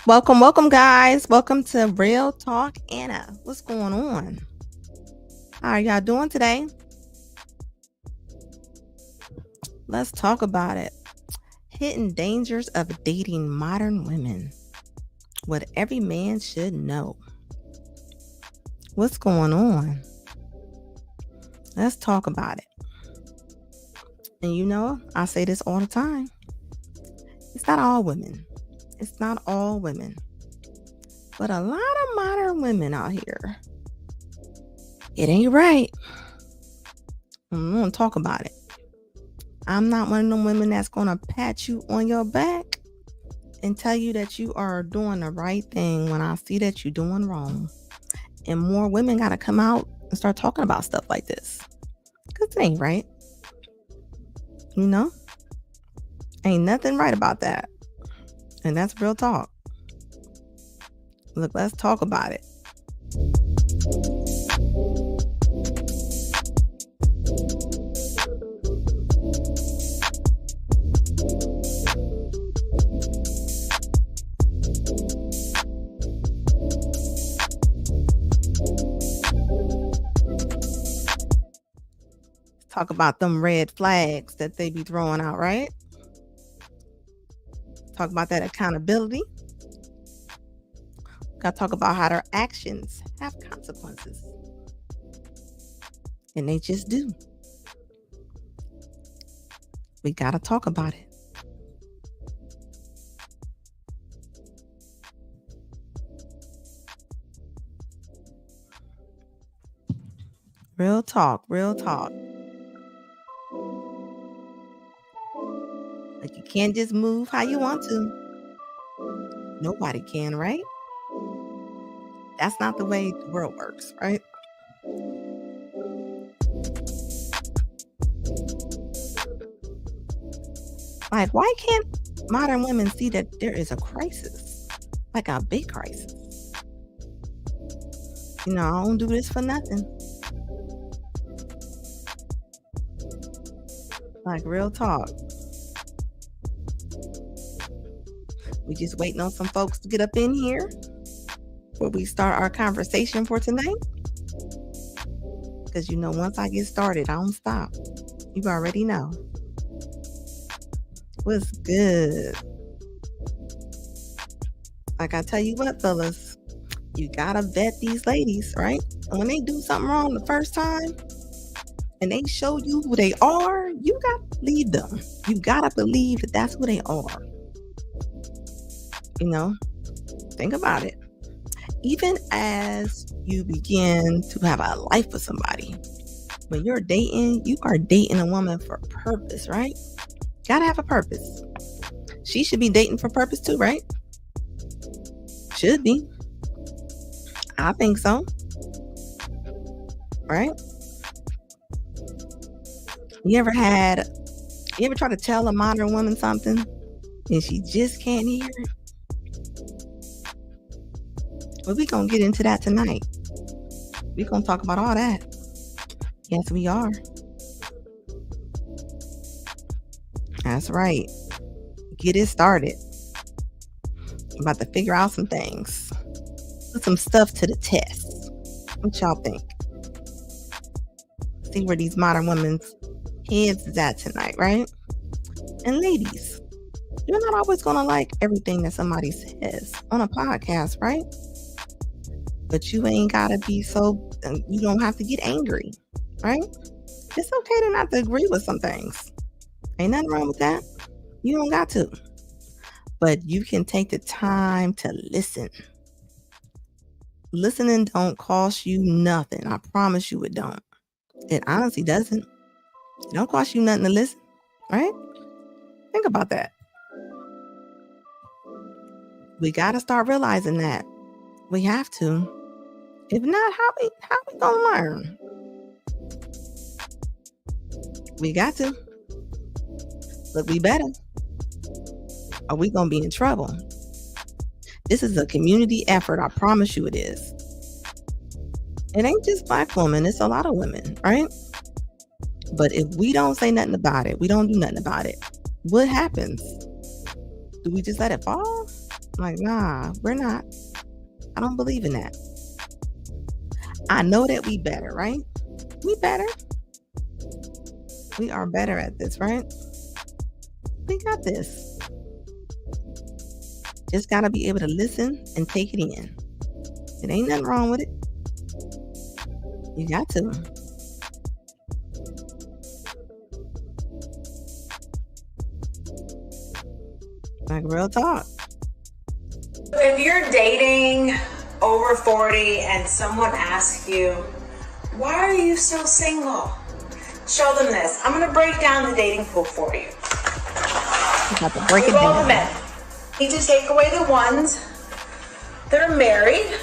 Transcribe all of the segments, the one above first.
Welcome, guys. Welcome to Real Talk Anna. What's going on? How are y'all doing today? Let's talk about it. Hidden dangers of dating modern women. What every man should know. What's going on? Let's talk about it. And I say this all the time. It's not all women. It's not all women. But a lot of modern women out here. It ain't right. I'm going to talk about it. I'm not one of them women that's going to pat you on your back and tell you that you are doing the right thing when I see that you're doing wrong. And more women got to come out and start talking about stuff like this. Because it ain't right. Ain't nothing right about that. And that's real talk. Look, let's talk about it. Talk about them red flags that they be throwing out, right? Talk about that accountability. Got to talk about how their actions have consequences. And they just do. We got to talk about it. Real talk, real talk. Like you can't just move how you want to. Nobody can, right? That's not the way the world works, right? Like, why can't modern women see that there is a crisis? Like a big crisis. I don't do this for nothing. Like, real talk. We just waiting on some folks to get up in here before we start our conversation for tonight. Because once I get started, I don't stop. You already know. What's good? Like I tell you what, fellas, you gotta vet these ladies, right? And when they do something wrong the first time and they show you who they are, you gotta believe them. You gotta believe that that's who they are. Think about it. Even as you begin to have a life with somebody, when you're dating, you are dating a woman for purpose, right? Gotta have a purpose. She should be dating for purpose too, right? Should be. I think so. Right? You ever try to tell a modern woman something and she just can't hear it? Well, we're going to get into that tonight. We're going to talk about all that. Yes, we are. That's right. Get it started. I'm about to figure out some things. Put some stuff to the test. What y'all think? See where these modern women's heads is at tonight, right? And ladies, you're not always going to like everything that somebody says on a podcast, right? But you ain't got to be you don't have to get angry, right? It's okay to not to agree with some things. Ain't nothing wrong with that. You don't got to. But you can take the time to listen. Listening don't cost you nothing. I promise you it don't. It honestly doesn't. It don't cost you nothing to listen, right? Think about that. We got to start realizing that. We have to. If not, how we gonna learn? We got to. Look, we better. Or we gonna be in trouble. This is a community effort. I promise you it is. It ain't just Black women. It's a lot of women, right? But if we don't say nothing about it, we don't do nothing about it, what happens? Do we just let it fall? Like, nah, we're not. I don't believe in that. I know that we better, right? We better. We are better at this, right? We got this. Just got to be able to listen and take it in. It ain't nothing wrong with it. You got to. Like, real talk. If you're dating over 40 and someone asks you, why are you still single? Show them this. I'm going to break down the dating pool for you. You got to break it All the down. men. Need to take away the ones that are married,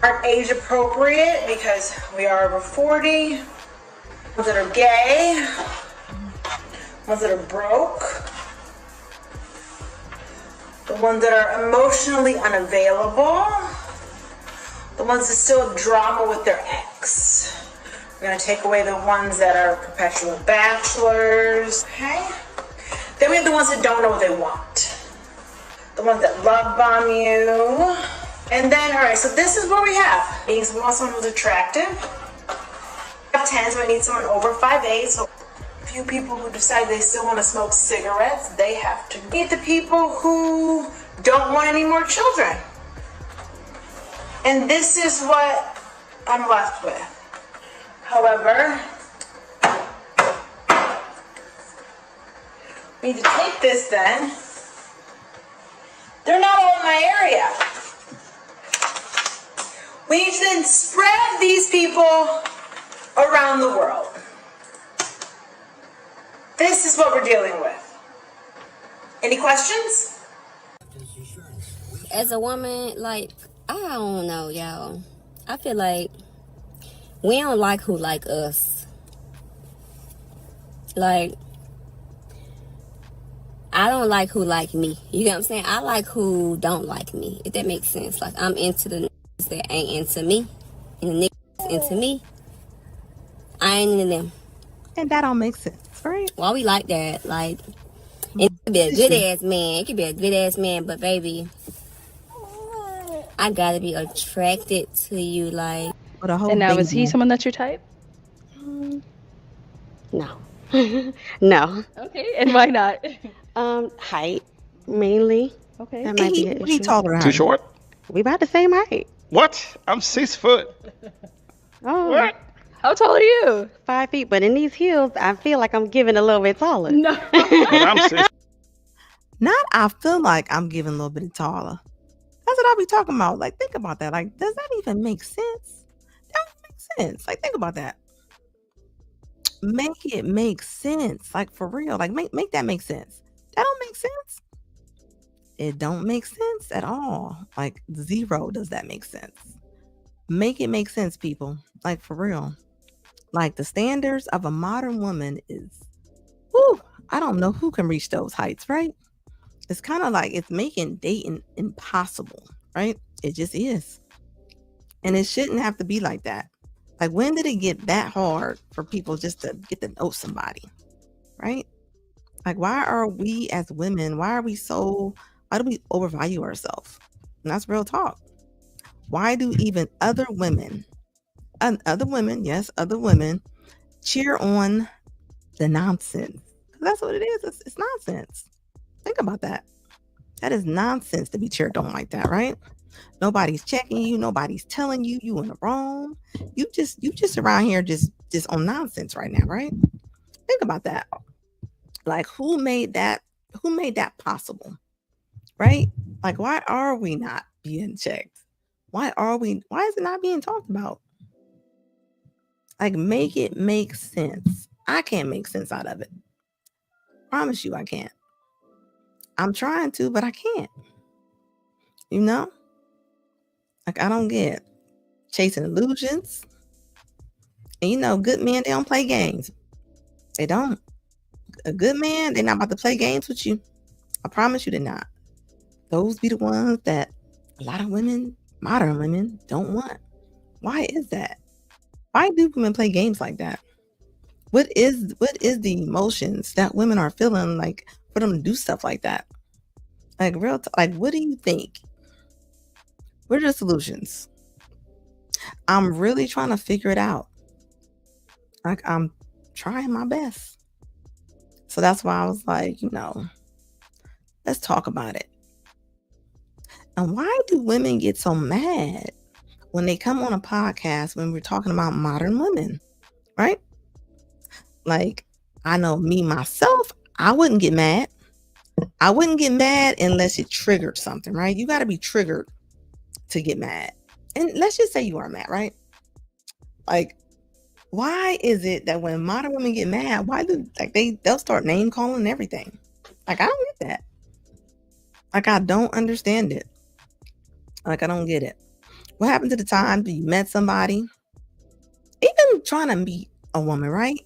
aren't age appropriate because we are over 40, ones that are gay, ones that are broke, the ones that are emotionally unavailable, the ones that still have drama with their ex. We're gonna take away the ones that are perpetual bachelors, okay? Then we have the ones that don't know what they want. The ones that love bomb you. And then, all right, so this is what we have. We want someone who's attractive. 5'10", so we need someone over 5'8". So a few people who decide they still want to smoke cigarettes, they have to meet the people who don't want any more children. And this is what I'm left with. However, we need to take this then. They're not all in my area. We need to then spread these people around the world. This is what we're dealing with. Any questions? As a woman, like, I don't know, y'all. I feel like we don't like who like us. Like, I don't like who like me. You know what I'm saying? I like who don't like me, if that makes sense. Like, I'm into the niggas that ain't into me, and the niggas into me, I ain't into them. And that don't make sense, right? Why we like that? Like, it could be a good ass man. It could be a good ass man, but baby, I gotta be attracted to you, like. With a whole And now, is baby. he someone that's your type? No. No. Okay, and why not? Height, mainly. Okay. That might be an He issue. taller than Too her. short? We about the same height. What? I'm 6 foot. Oh, What? How tall are you? 5 feet. But in these heels, I feel like I'm giving a little bit taller. No. But I'm 6. Not I feel like I'm giving a little bit taller. That's what I be talking about. Like, think about that. Like, does that even make sense? That don't make sense. Like, think about that. Make it make sense. Like, for real. Like, make that make sense. That don't make sense. It don't make sense at all. Like, zero does that make sense. Make it make sense, people. Like, for real. Like, the standards of a modern woman is, whew, I don't know who can reach those heights, right? It's kind of like it's making dating impossible, right? It just is. And it shouldn't have to be like that. Like, when did it get that hard for people just to get to know somebody, right? Like, why are we as women, why do we overvalue ourselves? And that's real talk. Why do even other women, yes, other women, cheer on the nonsense? 'Cause that's what it is. It's nonsense. Think about that. That is nonsense to be cheered on like that, right? Nobody's checking you. Nobody's telling you you in the wrong. You just around here just on nonsense right now, right? Think about that. Like, who made that possible, right? Like, why are we not being checked? Why is it not being talked about? Like, make it make sense. I can't make sense out of it. Promise you I can't. I'm trying to, but I can't. You know? Like, I don't get chasing illusions. And you know, good men, they don't play games. They don't. A good man, they're not about to play games with you. I promise you they're not. Those be the ones that a lot of women, modern women, don't want. Why is that? Why do women play games like that? What is the emotions that women are feeling like for them to do stuff like that. Like like, what do you think? What are the solutions? I'm really trying to figure it out. Like, I'm trying my best. So that's why I was like, let's talk about it. And why do women get so mad when they come on a podcast when we're talking about modern women, right? Like, I know me, myself, I wouldn't get mad. I wouldn't get mad unless it triggered something, right? You got to be triggered to get mad. And let's just say you are mad, right? Like, why is it that when modern women get mad, why do they'll start name calling and everything? Like, I don't get that. Like, I don't understand it. Like, I don't get it. What happened to the time that you met somebody? Even trying to meet a woman, right?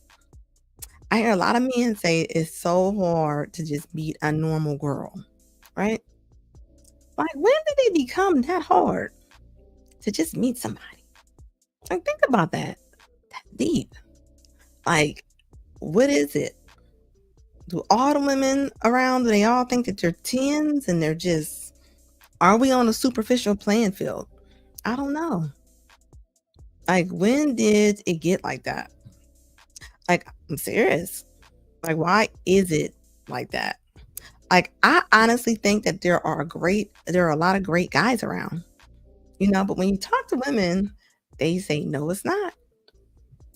I hear a lot of men say it's so hard to just meet a normal girl, right? Like, when did it become that hard to just meet somebody? Like, think about that. That deep. Like, what is it? Do all the women around, do they all think that they're 10s and they're just, are we on a superficial playing field? I don't know. Like, when did it get like that? Like, I'm serious. Like, why is it like that? Like, I honestly think that there are a lot of great guys around, but when you talk to women, they say, no, it's not.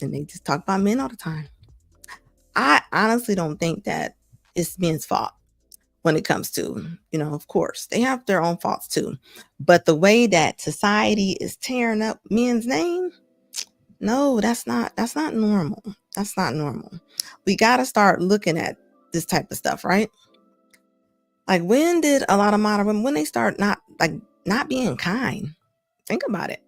And they just talk about men all the time. I honestly don't think that it's men's fault when it comes to, of course, they have their own faults too. But the way that society is tearing up men's name, no, that's not normal. That's not normal. We got to start looking at this type of stuff, right? Like, when did a lot of modern women, when they start not being kind? Think about it.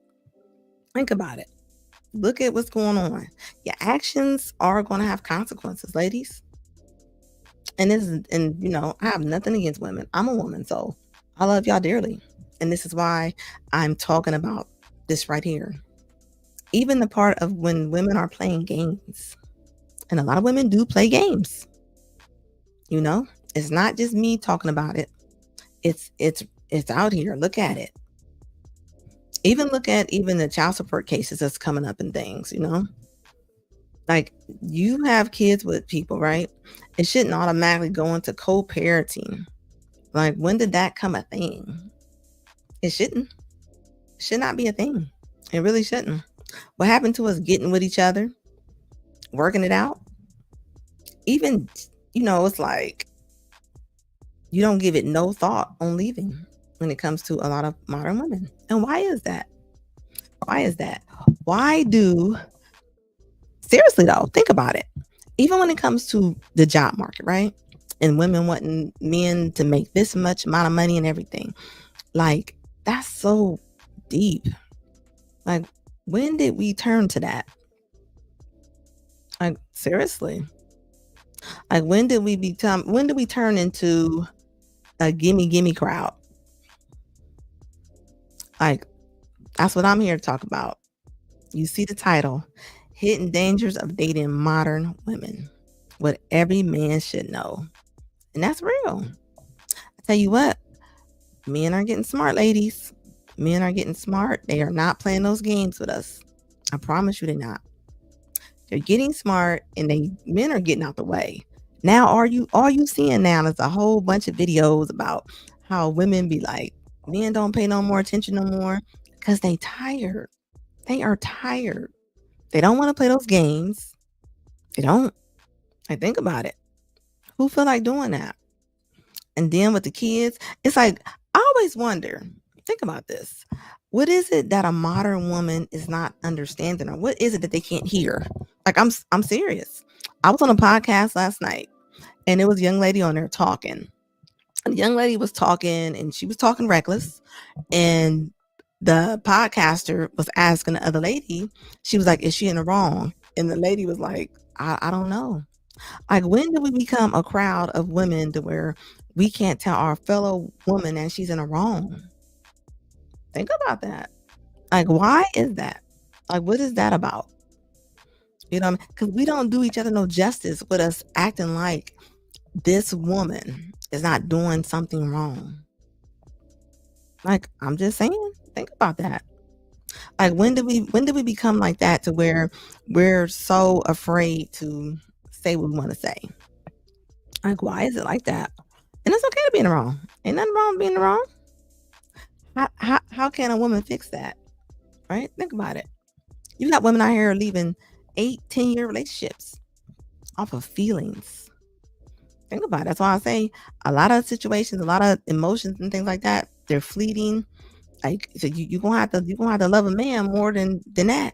Look at what's going on. Your actions are going to have consequences, ladies. And I have nothing against women. I'm a woman, so I love y'all dearly. And this is why I'm talking about this right here. Even the part of when women are playing games. And a lot of women do play games. It's not just me talking about it. It's out here. Look at it. Even look at the child support cases that's coming up and things, Like, you have kids with people, right? It shouldn't automatically go into co-parenting. Like, when did that come a thing? It shouldn't. It should not be a thing. It really shouldn't. What happened to us getting with each other, working it out? Even, it's like you don't give it no thought on leaving when it comes to a lot of modern women. And why is that? Seriously though, think about it. Even when it comes to the job market, right? And women wanting men to make this much amount of money and everything. Like, that's so deep. Like, when did we turn to that? Like, seriously. Like, when did we turn into a gimme crowd? Like, that's what I'm here to talk about. You see the title, Hidden Dangers of Dating Modern Women. What every man should know. And that's real. I tell you what, men are getting smart, ladies. Men are getting smart. They are not playing those games with us. I promise you they're not. They're getting smart, and men are getting out the way. Now, all you seeing now is a whole bunch of videos about how women be like, men don't pay no more attention no more because they tired. They are tired. They don't want to play those games. They don't. Like, think about it. Who feel like doing that? And then with the kids, it's like, I always wonder, think about this. What is it that a modern woman is not understanding, or what is it that they can't hear? Like, I'm serious. I was on a podcast last night, and there was a young lady on there talking. And the young lady was talking, and she was talking reckless. And the podcaster was asking the other lady, she was like, is she in the wrong? And the lady was like, I don't know. Like, when do we become a crowd of women to where we can't tell our fellow woman that she's in the wrong? Think about that. Like, why is that? Like, what is that about? Because we don't do each other no justice with us acting like this woman is not doing something wrong. Like, I'm just saying, think about that. Like, when did we become like that to where we're so afraid to say what we want to say? Like, why is it like that? And it's okay to be in the wrong. Ain't nothing wrong with being in the wrong. How can a woman fix that? Right? Think about it. You got women out here leaving 8-10 year relationships off of feelings. Think about it. That's why I say a lot of situations, a lot of emotions and things like that, they're fleeting. Like, so you're gonna have to love a man more than that.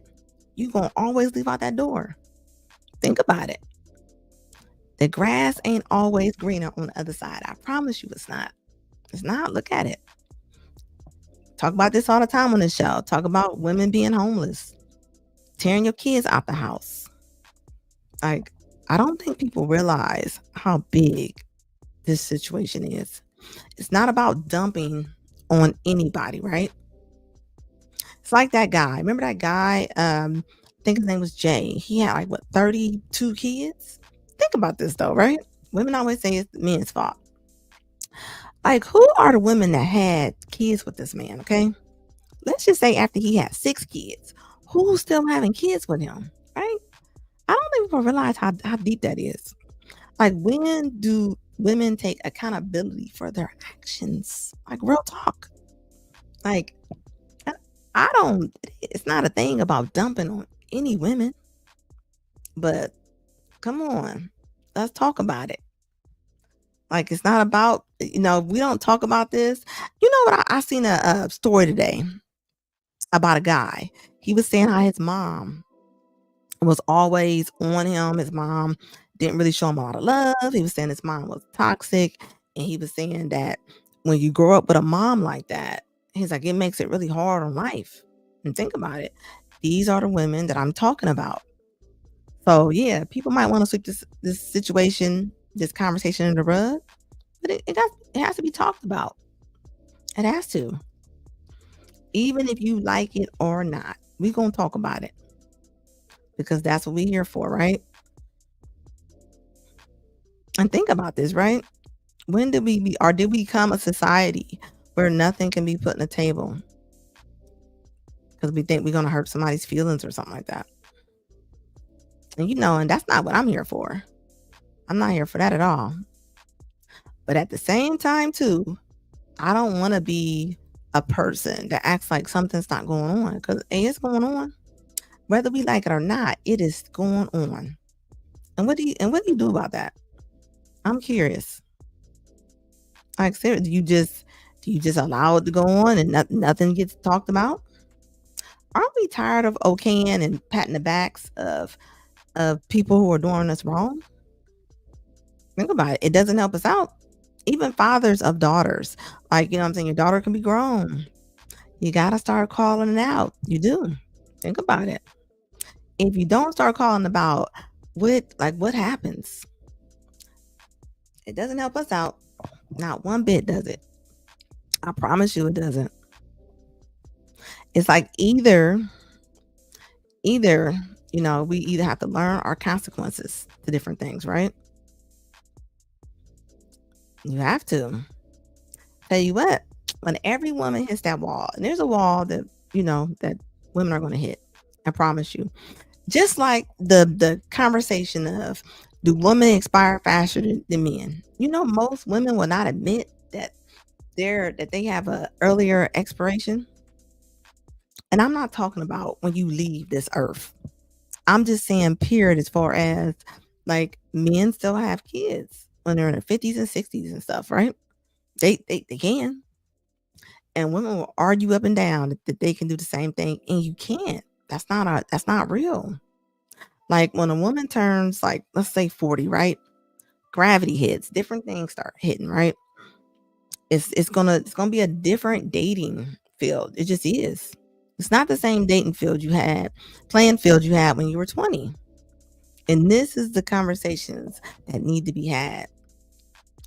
You're gonna always leave out that door. Think about it. The grass ain't always greener on the other side. I promise you it's not. It's not. Look at it. Talk about this all the time on the show. Talk about women being homeless, tearing your kids out the house. Like, I don't think people realize how big this situation is. It's not about dumping on anybody, right? It's like that guy. Remember that guy? I think his name was Jay. He had like 32 kids. Think about this though, right? Women always say it's the men's fault. Like, who are the women that had kids with this man? Okay, let's just say after he had 6 kids, who's still having kids with him, right? I don't think people realize how deep that is. Like, when do women take accountability for their actions? Like, real talk. Like, I don't, it's not a thing about dumping on any women, but come on, let's talk about it. Like, it's not about, we don't talk about this. You know what? I seen a story today about a guy. He was saying how his mom was always on him. His mom didn't really show him a lot of love. He was saying his mom was toxic. And he was saying that when you grow up with a mom like that, he's like, it makes it really hard on life. And think about it. These are the women that I'm talking about. So yeah, people might want to sweep this situation, this conversation under the rug, but it has to be talked about. It has to. Even if you like it or not, we're going to talk about it. Because that's what we're here for, right? And think about this, right? When did we become a society where nothing can be put on the table? Because we think we're going to hurt somebody's feelings or something like that. And that's not what I'm here for. I'm not here for that at all. But at the same time, too, I don't want to be a person that acts like something's not going on. Because it's going on. Whether we like it or not, it is going on. And what do you do about that? I'm curious. Like, seriously, do you just allow it to go on and nothing gets talked about? Aren't we tired of okaying and patting the backs of people who are doing us wrong? Think about it. It doesn't help us out. Even fathers of daughters, like, what I'm saying, your daughter can be grown. You got to start calling it out. You do. Think about it. If you don't start calling about what happens, it doesn't help us out. Not one bit does it. I promise you it doesn't. It's like either we either have to learn our consequences to different things, right? You have to. Tell you what, when every woman hits that wall, and there's a wall that that women are going to hit, I promise you. Just like the conversation of, do women expire faster than men? Most women will not admit that they have a earlier expiration. And I'm not talking about when you leave this earth. I'm just saying, period, as far as like men still have kids when they're in their 50s and 60s and stuff, right? They can. And women will argue up and down that they can do the same thing, and you can't. That's not real. Like, when a woman turns, like, let's say 40, right? Gravity hits, different things start hitting, right? It's gonna be a different dating field. It just is. It's not the same dating field playing field you had when you were 20. And this is the conversations that need to be had.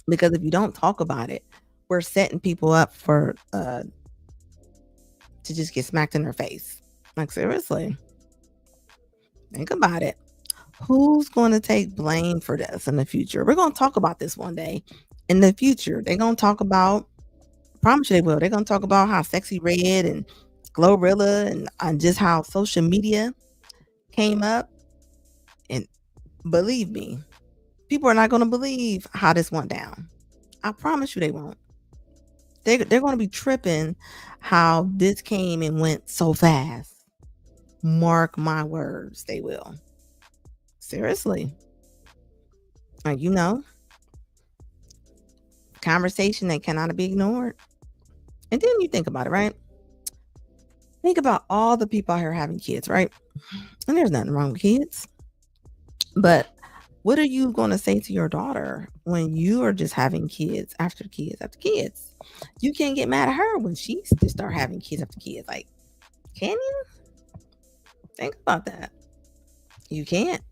Because if you don't talk about it, we're setting people up for to just get smacked in their face. Like, seriously. Think about it. Who's going to take blame for this in the future? We're going to talk about this one day. In the future, they're going to talk about, I promise you they will. They're going to talk about how Sexy Red and Glorilla and just how social media came up. And believe me, people are not going to believe how this went down. I promise you they won't. They're going to be tripping how this came and went so fast. Mark my words, they will. Seriously. Like, conversation that cannot be ignored. And then you think about it, right? Think about all the people out here having kids, right? And there's nothing wrong with kids. But what are you going to say to your daughter when you are just having kids after kids after kids? You can't get mad at her when she start having kids after kids. Like, can you? Think about that. You can't.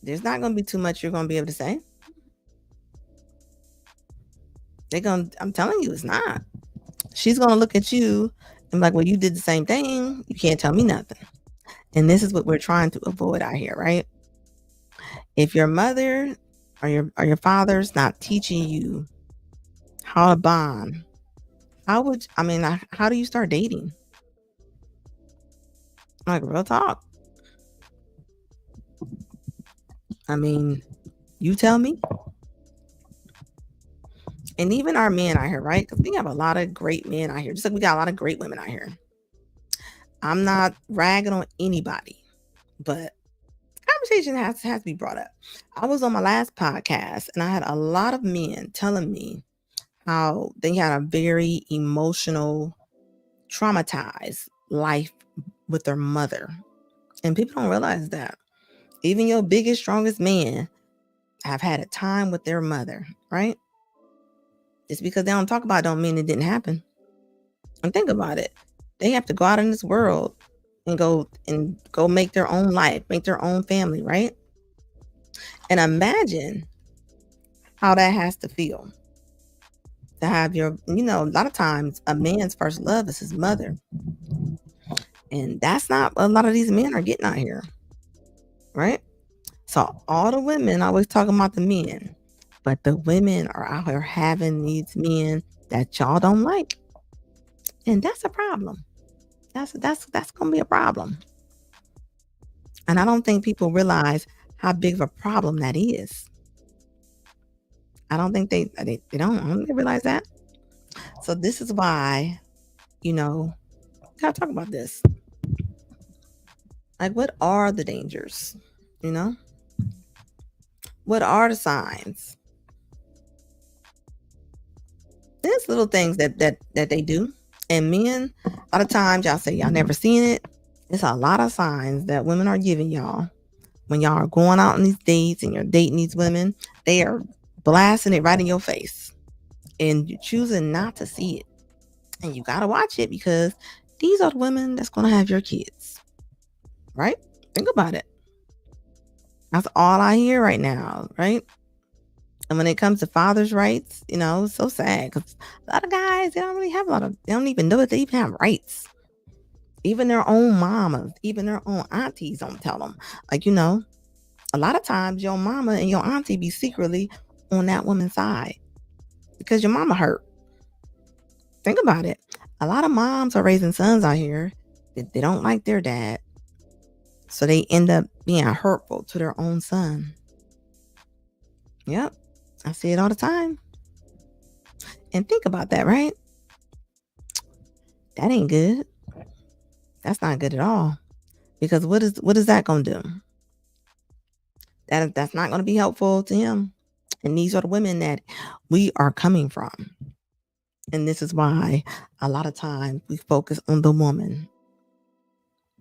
There's not going to be too much you're going to be able to say. I'm telling you, it's not. She's going to look at you and be like, well, you did the same thing. You can't tell me nothing. And this is what we're trying to avoid out here, right? If your mother or your father's not teaching you how to bond, how do you start dating? Like, real talk. I mean, you tell me. And even our men out here, right? Because we have a lot of great men out here. Just like we got a lot of great women out here. I'm not ragging on anybody, but conversation has to be brought up. I was on my last podcast and I had a lot of men telling me how they had a very emotional, traumatized life with their mother. And people don't realize that. Even your biggest, strongest men have had a time with their mother, right? Just because they don't talk about it don't mean it didn't happen. And think about it. They have to go out in this world and go make their own life, make their own family, right? And imagine how that has to feel. To have a lot of times a man's first love is his mother. And that's not a lot of these men are getting out here. Right? So all the women always talking about the men, but the women are out here having these men that y'all don't like. And that's a problem. That's gonna be a problem. And I don't think people realize how big of a problem that is. I don't think they don't. I don't think they realize that. So this is why, gotta talk about this. Like, what are the dangers? What are the signs? There's little things that they do. And men, a lot of times y'all say y'all never seen it. It's a lot of signs that women are giving y'all when y'all are going out on these dates and you're dating these women. They are blasting it right in your face. And you're choosing not to see it. And you gotta watch it because these are the women that's gonna have your kids. Right? Think about it. That's all I hear right now, right? And when it comes to fathers' rights, it's so sad because a lot of guys, they don't really have they don't even know that they even have rights. Even their own mamas, even their own aunties don't tell them. Like, a lot of times your mama and your auntie be secretly on that woman's side because your mama hurt. Think about it. A lot of moms are raising sons out here that they don't like their dad. So they end up being hurtful to their own son. Yep. I see it all the time. And think about that, right? That ain't good. That's not good at all. Because what is that going to do? That's not going to be helpful to him. And these are the women that we are coming from. And this is why a lot of times we focus on the woman.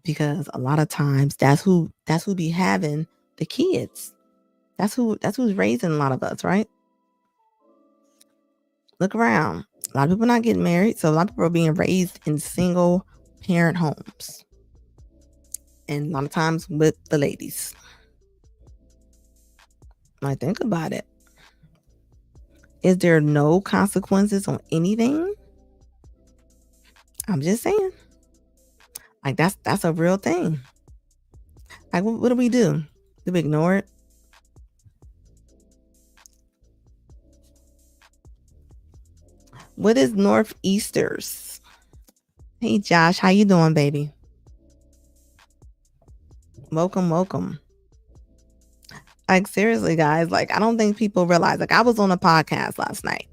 Because a lot of times that's who be having the kids. That's who's raising a lot of us, right? Look around. A lot of people are not getting married, so a lot of people are being raised in single parent homes. And a lot of times with the ladies. Like, think about it. Is there no consequences on anything? I'm just saying. Like, that's a real thing. Like, what do we do? Do we ignore it? What is Northeasters? Hey, Josh, how you doing, baby? Welcome. Like, seriously, guys, like, I don't think people realize, like, I was on a podcast last night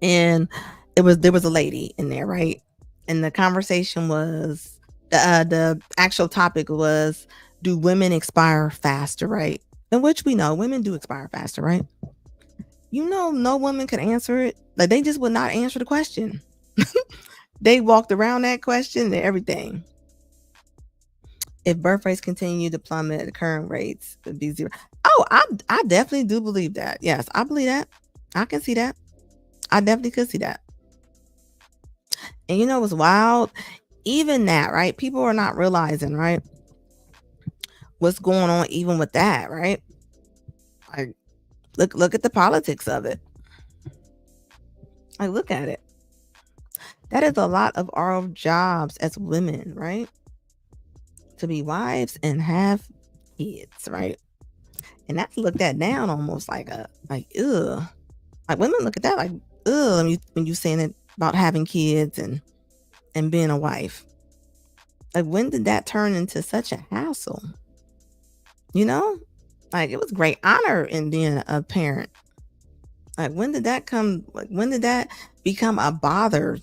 and there was a lady in there, right? And the conversation was, the actual topic was, do women expire faster, right? In which we know women do expire faster, right? You know, no woman could answer it. Like, they just would not answer the question. They walked around that question and everything. If birth rates continue to plummet at the current rates, it would be zero. Oh, I definitely do believe that. Yes, I believe that. I can see that. I definitely could see that. And you know what's wild? Even that, right? People are not realizing, right, what's going on even with that, right? Like, look at the politics of it. Like, look at it. That is a lot of our jobs as women, right? To be wives and have kids, right? And that's looked at down almost like ugh. Like, women look at that like ugh when you saying it about having kids and being a wife. Like, when did that turn into such a hassle? You know? Like, it was great honor in being a parent. Like, when did that become a bother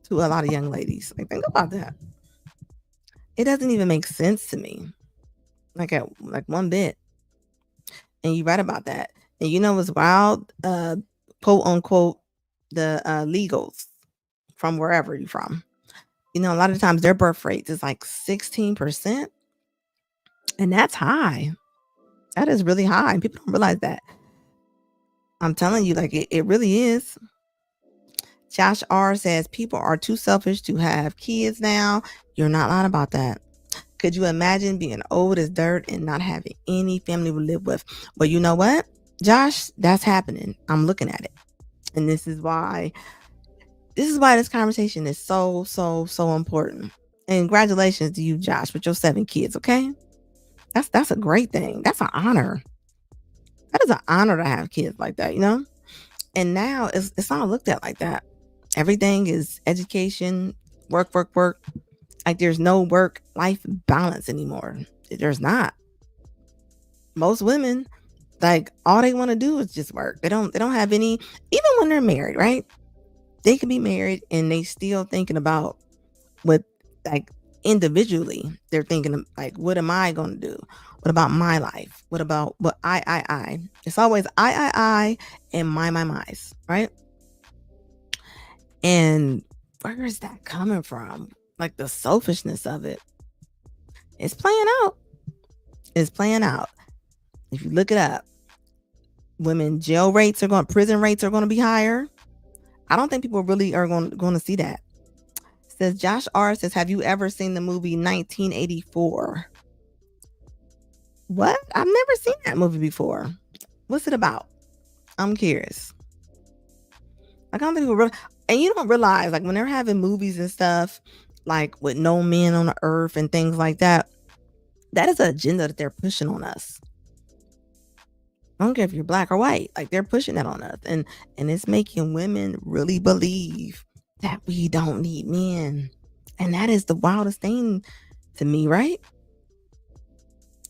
to a lot of young ladies? Like, think about that. It doesn't even make sense to me. Like, one bit. And you read about that. And you know what's wild? Quote unquote, the legals from wherever you're from. You know, a lot of times their birth rate is like 16%. And that's high. That is really high. People don't realize that. I'm telling you, like, it really is. Josh R says people are too selfish to have kids now. You're not lying about that. Could you imagine being old as dirt and not having any family to live with? Well, you know what, Josh? That's happening. I'm looking at it. And this is why this conversation is so important. And congratulations to you, Josh, with your 7 kids, okay? That's a great thing. That's an honor. That is an honor to have kids like that, you know? And now it's not looked at like that. Everything is education, work. Like, there's no work-life balance anymore. There's not. Most women, like, all they want to do is just work. They don't have any, even when they're married, right? They can be married and they still thinking about what, like, individually, they're thinking of, like, what am I going to do? What about my life? What about what I? It's always I and my's, right? And where is that coming from? Like, the selfishness of it. It's playing out. If you look it up, prison rates are going to be higher. I don't think people really are going to see that. Says Josh R says, have you ever seen the movie 1984? What? I've never seen that movie before. What's it about? I'm curious. Like, I don't think people really, and you don't realize, like, when they're having movies and stuff, like with no men on the earth and things like that, that is an agenda that they're pushing on us. I don't care if you're black or white, like, they're pushing that on us, and it's making women really believe that we don't need men. And that is the wildest thing to me, right?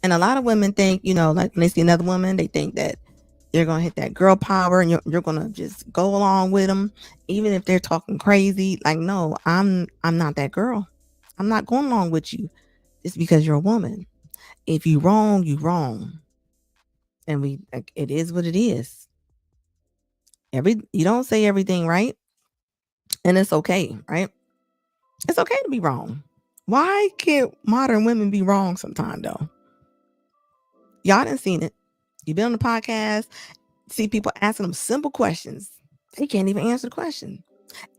And a lot of women think, you know, like, when they see another woman, they think that they're going to hit that girl power and you're going to just go along with them, even if they're talking crazy. Like, no, I'm not that girl. I'm not going along with you just because you're a woman. If you wrong, you wrong. And it is what it is. You don't say everything right. And it's okay, right? It's okay to be wrong. Why can't modern women be wrong sometime, though? Y'all done seen it. You've been on the podcast, see people asking them simple questions. They can't even answer the question.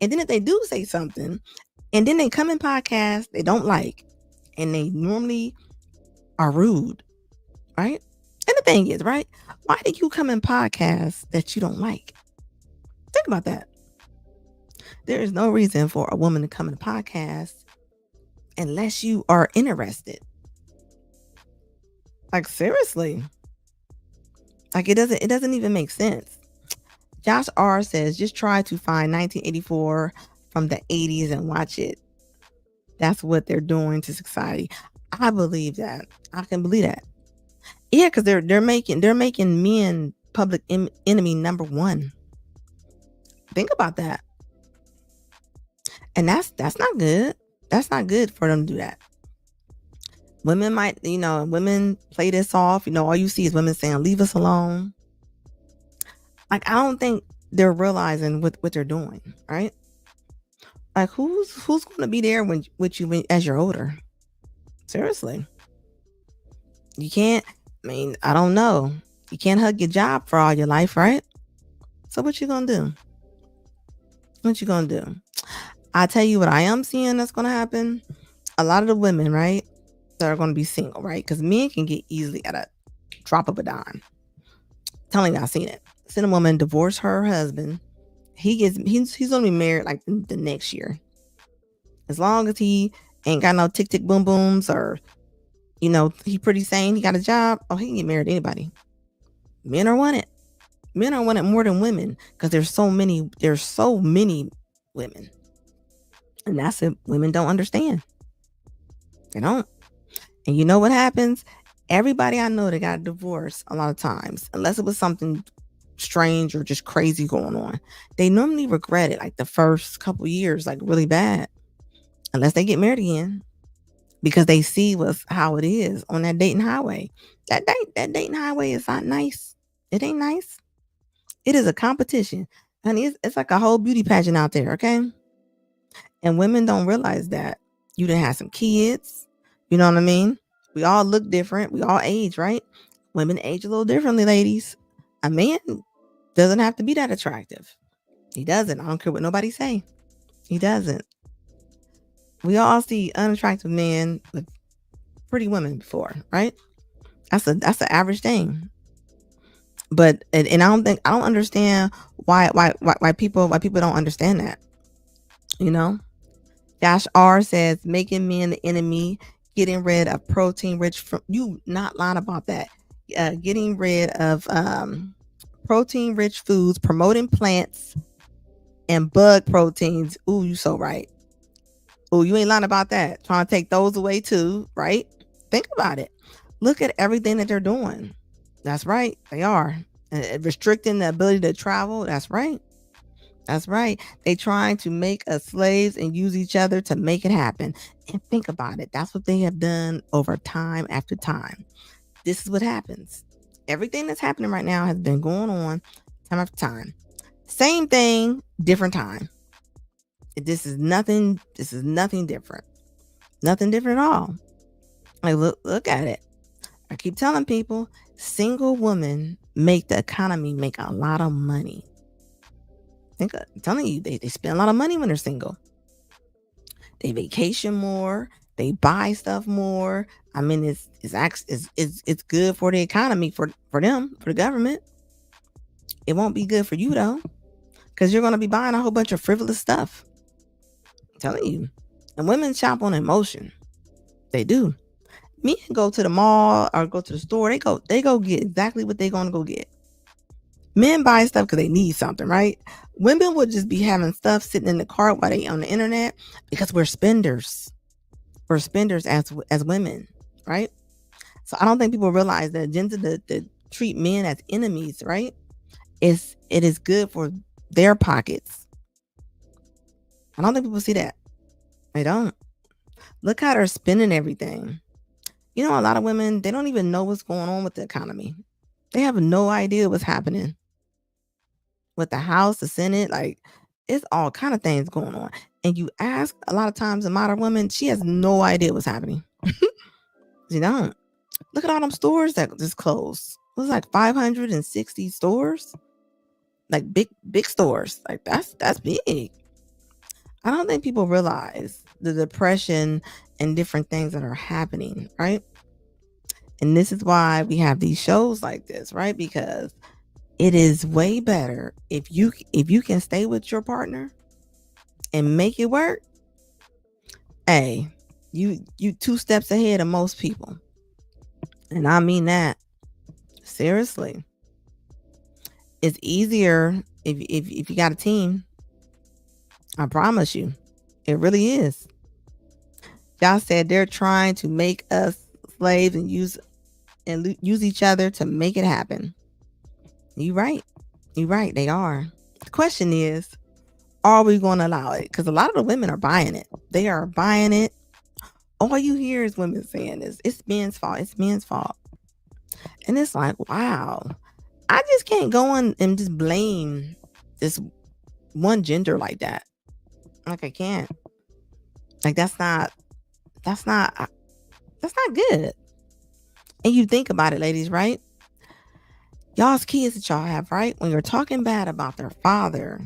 And then if they do say something, and then they come in podcasts they don't like, and they normally are rude, right? And the thing is, right, why do you come in podcasts that you don't like? Think about that. There is no reason for a woman to come in a podcast unless you are interested. Like seriously. Like it doesn't even make sense. Josh R says just try to find 1984 from the 80s and watch it. That's what they're doing to society. I believe that. I can believe that. Yeah, because they're making men public enemy number one. Think about that. And that's not good. That's not good for them to do that. Women might, women play this off. All you see is women saying, leave us alone. Like, I don't think they're realizing what they're doing, right? Like, who's going to be there with you as you're older? Seriously. You can't, I don't know. You can't hug your job for all your life, right? So what you gonna do? What you gonna do? I tell you what I am seeing that's gonna happen. A lot of the women, right, that are gonna be single, right? Because men can get easily at a drop of a dime. Telling you, I seen it. Seen a woman divorce her husband. He's gonna be married like the next year. As long as he ain't got no tick tick boom booms, or he pretty sane, he got a job, he can get married to anybody. Men are wanted. Men are wanted more than women because there's so many women. And that's it. Women don't understand. They don't. And you know what happens? Everybody I know that got divorced a lot of times, unless it was something strange or just crazy going on, they normally regret it like the first couple years, like really bad, unless they get married again, because they see how it is on that dating highway. That dating highway is not nice. It ain't nice. It is a competition. Honey, it's like a whole beauty pageant out there, okay? And women don't realize that. You done have some kids. You know what I mean? We all look different. We all age, right? Women age a little differently, ladies. A man doesn't have to be that attractive. He doesn't. I don't care what nobody say. He doesn't. We all see unattractive men with pretty women before, right? That's the average thing. But and I don't understand why people don't understand that. Dash R says making men the enemy, getting rid of protein rich from you not lying about that. Getting rid of protein rich foods, promoting plants and bug proteins. Ooh, you so right. Ooh, you ain't lying about that. Trying to take those away too, right? Think about it. Look at everything that they're doing. That's right. They are. Restricting the ability to travel. That's right. That's right. They trying to make us slaves and use each other to make it happen. And think about it. That's what they have done over time after time. This is what happens. Everything that's happening right now has been going on time after time. Same thing, different time. This is nothing different. Nothing different at all. Like look at it. I keep telling people, single women make the economy make a lot of money. I'm telling you, they spend a lot of money when they're single. They vacation more. They buy stuff more. I mean, it's good for the economy for them, for the government. It won't be good for you though, because you're going to be buying a whole bunch of frivolous stuff. I'm telling you. And women shop on emotion. They do. Men go to the mall or go to the store. They go get exactly what they're going to go get. Men buy stuff because they need something, right? Women would just be having stuff sitting in the cart while they on the internet because we're spenders. We're spenders as women, right? So I don't think people realize the agenda to treat men as enemies, right? It is good for their pockets. I don't think people see that. They don't. Look how they're spending everything. A lot of women, they don't even know what's going on with the economy. They have no idea what's happening with the House, the Senate. Like, it's all kind of things going on. And you ask a lot of times a modern woman, she has no idea what's happening. She don't. Look at all them stores that just closed. It was like 560 stores. Like big stores. Like that's big. I don't think people realize the depression and different things that are happening, right? And this is why we have these shows like this, right? Because it is way better if you can stay with your partner and make it work. Hey, you 2 steps ahead of most people. And I mean that. Seriously. It's easier if you got a team. I promise you. It really is. Y'all said they're trying to make us slaves and use each other to make it happen. You right. You right. They are. The question is, are we going to allow it? Because a lot of the women are buying it. They are buying it. All you hear is women saying this. It's men's fault. It's men's fault. And it's like, wow. I just can't go on and just blame this one gender like that. Like I can't. Like that's not good. And you think about it, ladies, right? Y'all's kids that y'all have, right? When you're talking bad about their father,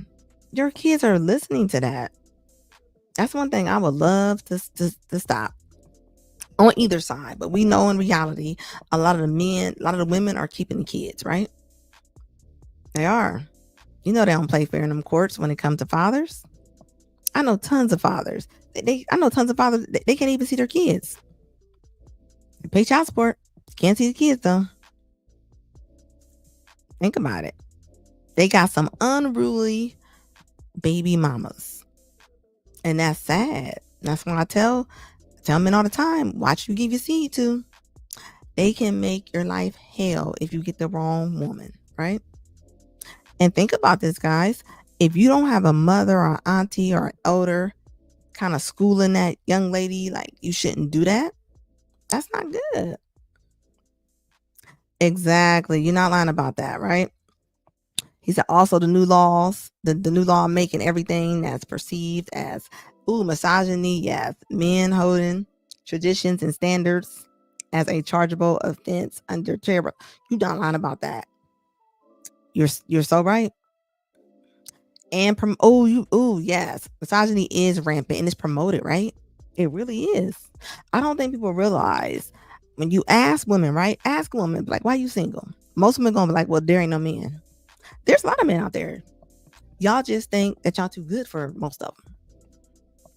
your kids are listening to that. That's one thing I would love to stop on either side. But we know in reality, a lot of the women are keeping the kids, right? They are. You know they don't play fair in them courts when it comes to fathers. I know tons of fathers. They can't even see their kids. They pay child support. Can't see the kids though. Think about it. They got some unruly baby mamas. And that's sad. That's why I tell men all the time, watch who you give your seed to. They can make your life hell if you get the wrong woman, right? And think about this, guys. If you don't have a mother or auntie or an elder kind of schooling that young lady, like you shouldn't do that, that's not good. Exactly. You're not lying about that, right? He said also the new laws, the new law making everything that's perceived as misogyny, yes, men holding traditions and standards as a chargeable offense under terrible. You're not lying about that. You're so right. And yes, misogyny is rampant and it's promoted, right? It really is. I don't think people realize when you ask women, right? Ask women, like, why you single? Most women gonna be like, well, there ain't no men. There's a lot of men out there. Y'all just think that y'all too good for most of them.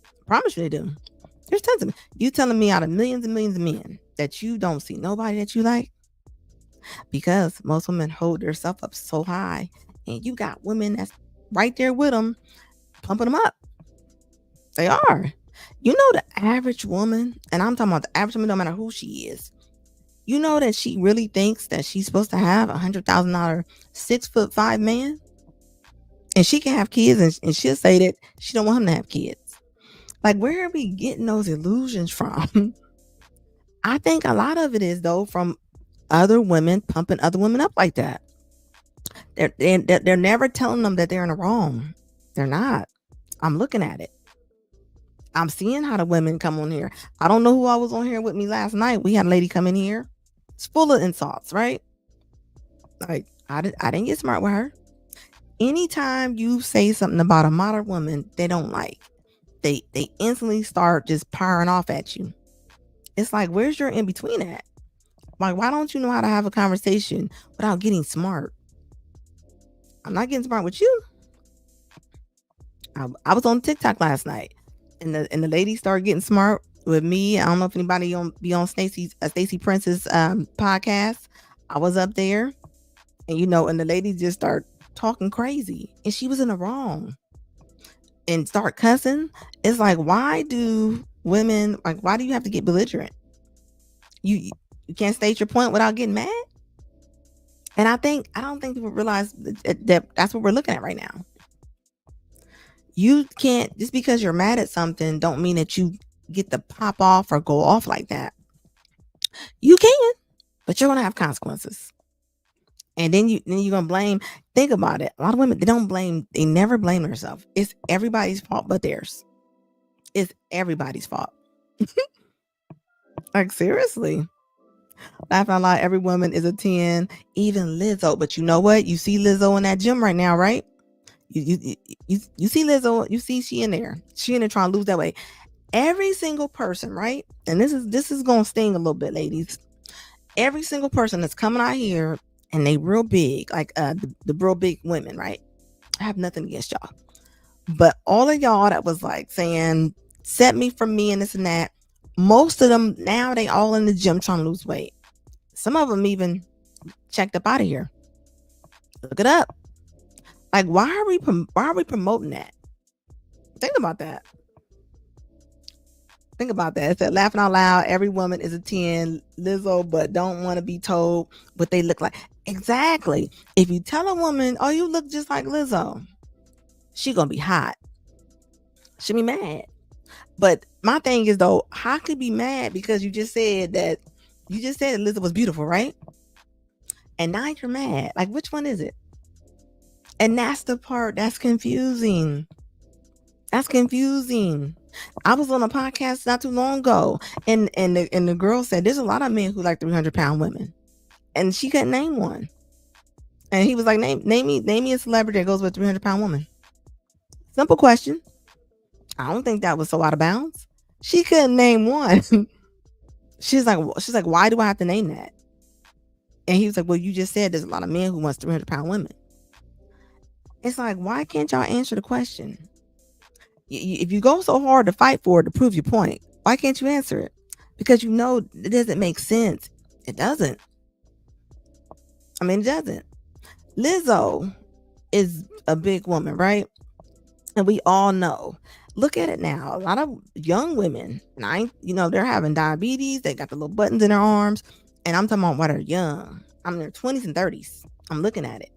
I promise you they do. There's tons of men. You telling me out of millions and millions of men that you don't see nobody that you like? Because most women hold themselves up so high, and you got women that's right there with them, pumping them up. They are. You know the average woman, and I'm talking about the average woman, no matter who she is. You know that she really thinks that she's supposed to have $100,000 6'5" man, and she can have kids, and she'll say that she don't want him to have kids. Like, where are we getting those illusions from? I think a lot of it is though from other women pumping other women up like that. They're never telling them that they're in the wrong. They're not. I'm looking at it. I'm seeing how the women come on here. I don't know who I was on here with me last night. We had a lady come in here. It's full of insults, right? Like, I didn't get smart with her. Anytime you say something about a modern woman they don't like, they instantly start just powering off at you. It's like, where's your in between at? Like, why don't you know how to have a conversation without getting smart? I'm not getting smart with you. I was on TikTok last night, and the lady started getting smart with me. I don't know if anybody be on Stacey Prince's podcast. I was up there, and and the lady just started talking crazy, and she was in the wrong, and start cussing. It's like, why do women why do you have to get belligerent? You can't state your point without getting mad. And I don't think people realize that that's what we're looking at right now. You can't, just because you're mad at something don't mean that you get to pop off or go off like that. You can, but you're gonna have consequences. And then you're gonna blame. Think about it. A lot of women, they never blame themselves. It's everybody's fault but theirs. It's everybody's fault. Like, seriously. Laughing out loud, every woman is a 10, even Lizzo. But you know what? You see Lizzo in that gym right now, right? You see Lizzo, you see she in there trying to lose that weight. Every single person, right? And this is gonna sting a little bit, ladies. Every single person that's coming out here and they real big, like the real big women, right? I have nothing against y'all, but all of y'all that was like saying set me from me and this and that, most of them now they all in the gym trying to lose weight. Some of them even checked up out of here. Look it up. Like, why are we promoting that? Think about that. Think about that. It said, laughing out loud, every woman is a 10, Lizzo, but don't want to be told what they look like. Exactly. If you tell a woman, oh, you look just like Lizzo, she gonna be hot. She be mad. But my thing is, though, how could be mad because you just said that Lizzo was beautiful, right? And now you're mad. Like, which one is it? And that's the part that's confusing. That's confusing. I was on a podcast not too long ago, and the girl said there's a lot of men who like 300-pound women, and she couldn't name one. And he was like, name me a celebrity that goes with a 300-pound woman. Simple question. I don't think that was so out of bounds. She couldn't name one. she's like, why do I have to name that? And he was like, well, you just said there's a lot of men who wants 300-pound women. It's like, why can't y'all answer the question? If you go so hard to fight for it to prove your point, why can't you answer it? Because you know it doesn't make sense. It doesn't. I mean, it doesn't. Lizzo is a big woman, right? And we all know. Look at it now. A lot of young women, and they're having diabetes. They got the little buttons in their arms. And I'm talking about while they're young. I'm in their 20s and 30s. I'm looking at it.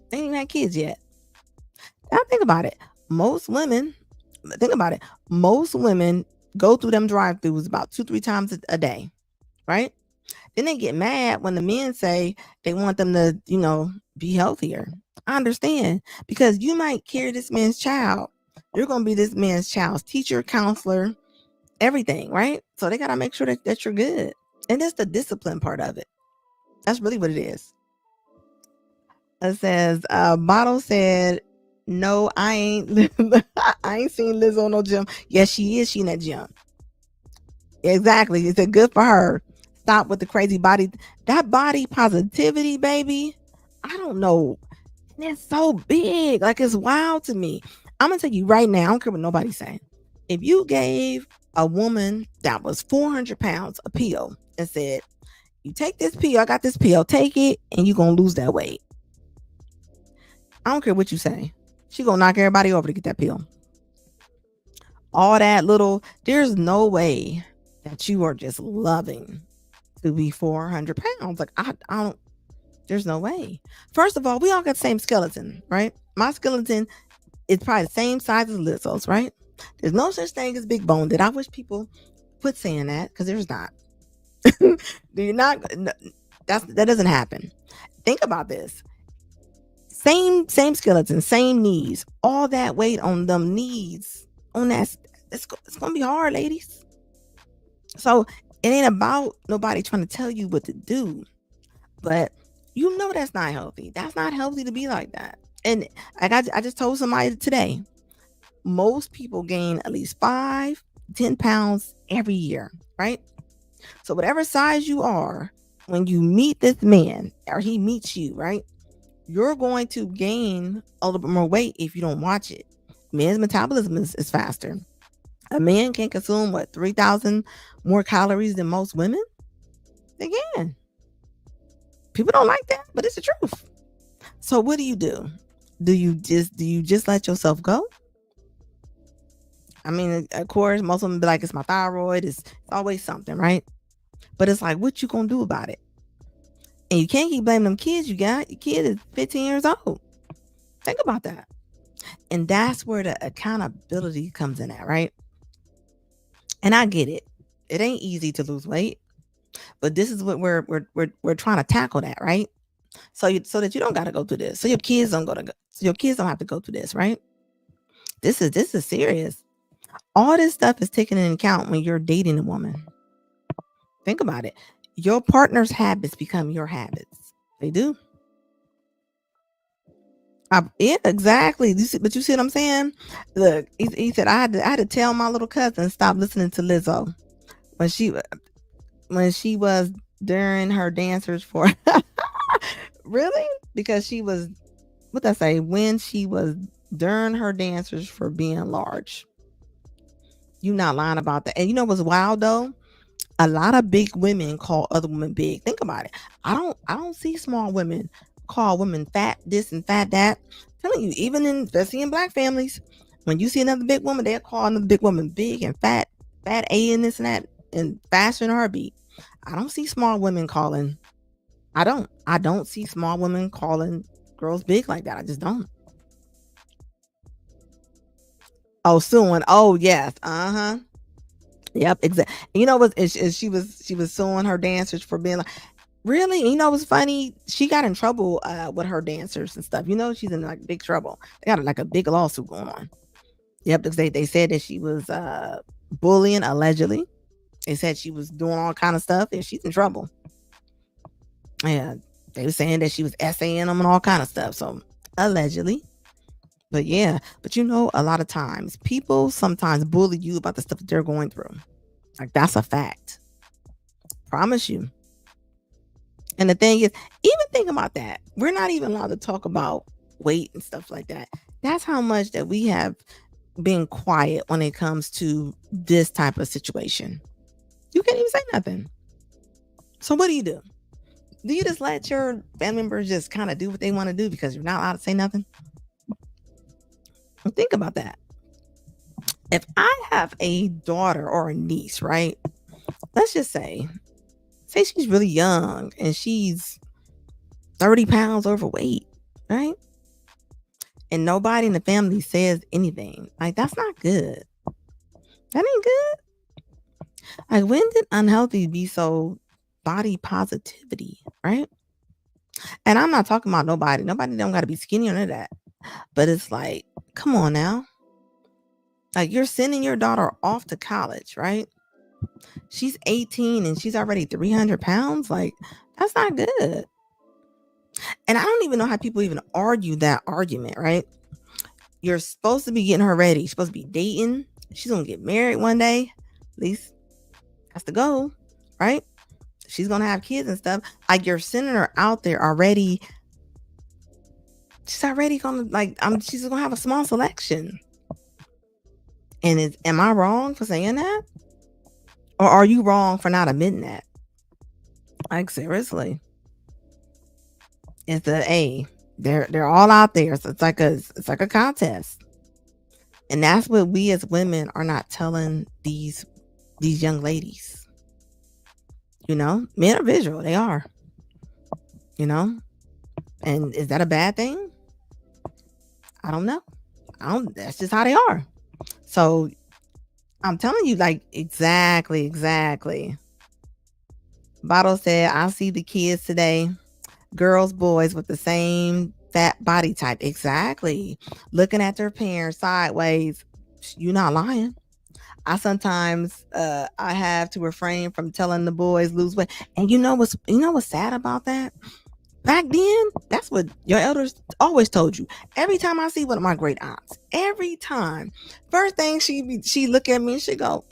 They ain't even had kids yet. Now think about it. Most women go through them drive-thrus about 2-3 times a day, right? Then they get mad when the men say they want them to, be healthier. I understand, because you might carry this man's child. You're going to be this man's child's teacher, counselor, everything, right? So they got to make sure that you're good. And that's the discipline part of it. That's really what it is. It says, Bottle said, no, I ain't I ain't seen Lizzo on no gym. Yes, she is. She in that gym. Exactly. It said, good for her. Stop with the crazy body. That body positivity, baby. I don't know. It's so big. Like, it's wild to me. I'm going to tell you right now, I don't care what nobody's saying. If you gave a woman that was 400 pounds a pill and said, you take this pill, I got this pill, take it, and you're going to lose that weight. I don't care what you say. She going to knock everybody over to get that pill. All that little, there's no way that you are just loving to be 400 pounds. Like, I don't, there's no way. First of all, we all got the same skeleton, right? My skeleton is probably the same size as Lizzo's, right? There's no such thing as big bone. I wish people quit saying that, because there's not. That doesn't happen. Think about this. Same skeleton, same knees, all that weight on them knees, on that, it's gonna be hard, ladies. So it ain't about nobody trying to tell you what to do, but that's not healthy. That's not healthy to be like that. And I just told somebody today, most people gain at least 5-10 pounds every year, right? So whatever size you are, when you meet this man or he meets you, right, you're going to gain a little bit more weight if you don't watch it. Men's metabolism is faster. A man can consume 3,000 more calories than most women. They can. People don't like that, but it's the truth. So what do? Do you just let yourself go? I mean, of course, most of them be like, it's my thyroid. It's always something, right? But it's like, what you gonna do about it? And you can't keep blaming them kids you got. Your kid is 15 years old. Think about that. And that's where the accountability comes in at, right? And I get it. It ain't easy to lose weight, but this is what we're trying to tackle that, right? So that you don't got to go through this. So your kids don't have to go through this, right? This is serious. All this stuff is taken into account when you're dating a woman. Think about it. Your partner's habits become your habits. They do. Yeah, exactly. But you see what I'm saying? Look, he said I had to tell my little cousin stop listening to Lizzo when she was during her dancers for really, because she was when she was during her dancers for being large. You not lying about that. And you know what's wild though? A lot of big women call other women big. Think about it. I don't see small women call women fat this and fat that. I'm telling you, even in, especially in black families, when you see another big woman, they'll call another big woman big and fat A and this and that, and faster than a heartbeat. I don't see small women calling. I don't see small women calling girls big like that. I just don't. Oh, suing. Oh, yes. Uh-huh. Yep, exactly. You know what? She was suing her dancers for being like, really? You know what's funny? She got in trouble with her dancers and stuff. You know, she's in like big trouble. They got like a big lawsuit going on. Yep, because they said that she was bullying, allegedly. They said she was doing all kind of stuff, and she's in trouble. Yeah, they were saying that she was essaying them and all kind of stuff. So allegedly. But yeah, but you know, a lot of times people sometimes bully you about the stuff that they're going through. Like, that's a fact. Promise you. And the thing is, even think about that. We're not even allowed to talk about weight and stuff like that. That's how much that we have been quiet when it comes to this type of situation. You can't even say nothing. So what do you do? Do you just let your family members just kind of do what they want to do because you're not allowed to say nothing? Think about that. If I have a daughter or a niece, right? Let's just say she's really young and she's 30 pounds overweight, right? And nobody in the family says anything. Like, that's not good. That ain't good. Like, when did unhealthy be so body positivity, right? And I'm not talking about nobody. Nobody don't got to be skinny or none of that. But it's like, come on now. Like, you're sending your daughter off to college, right? She's 18 and she's already 300 pounds. Like, that's not good. And I don't even know how people even argue that argument, right? You're supposed to be getting her ready. You're supposed to be dating. She's going to get married one day. At least that's the goal, right? She's going to have kids and stuff. Like, you're sending her out there already. She's already going to, like, she's going to have a small selection. And am I wrong for saying that? Or are you wrong for not admitting that? Like, seriously. It's they're all out there. So it's like a contest. And that's what we as women are not telling these young ladies. You know, men are visual, they are. You know? And is that a bad thing? I don't know. That's just how they are. So I'm telling you, like, exactly. Bottle said, I see the kids today, girls, boys with the same fat body type. Exactly. Looking at their parents sideways. You're not lying. I sometimes I have to refrain from telling the boys lose weight. And you know what's sad about that? Back then, that's what your elders always told you. Every time I see one of my great aunts, every time, first thing she look at me and she go,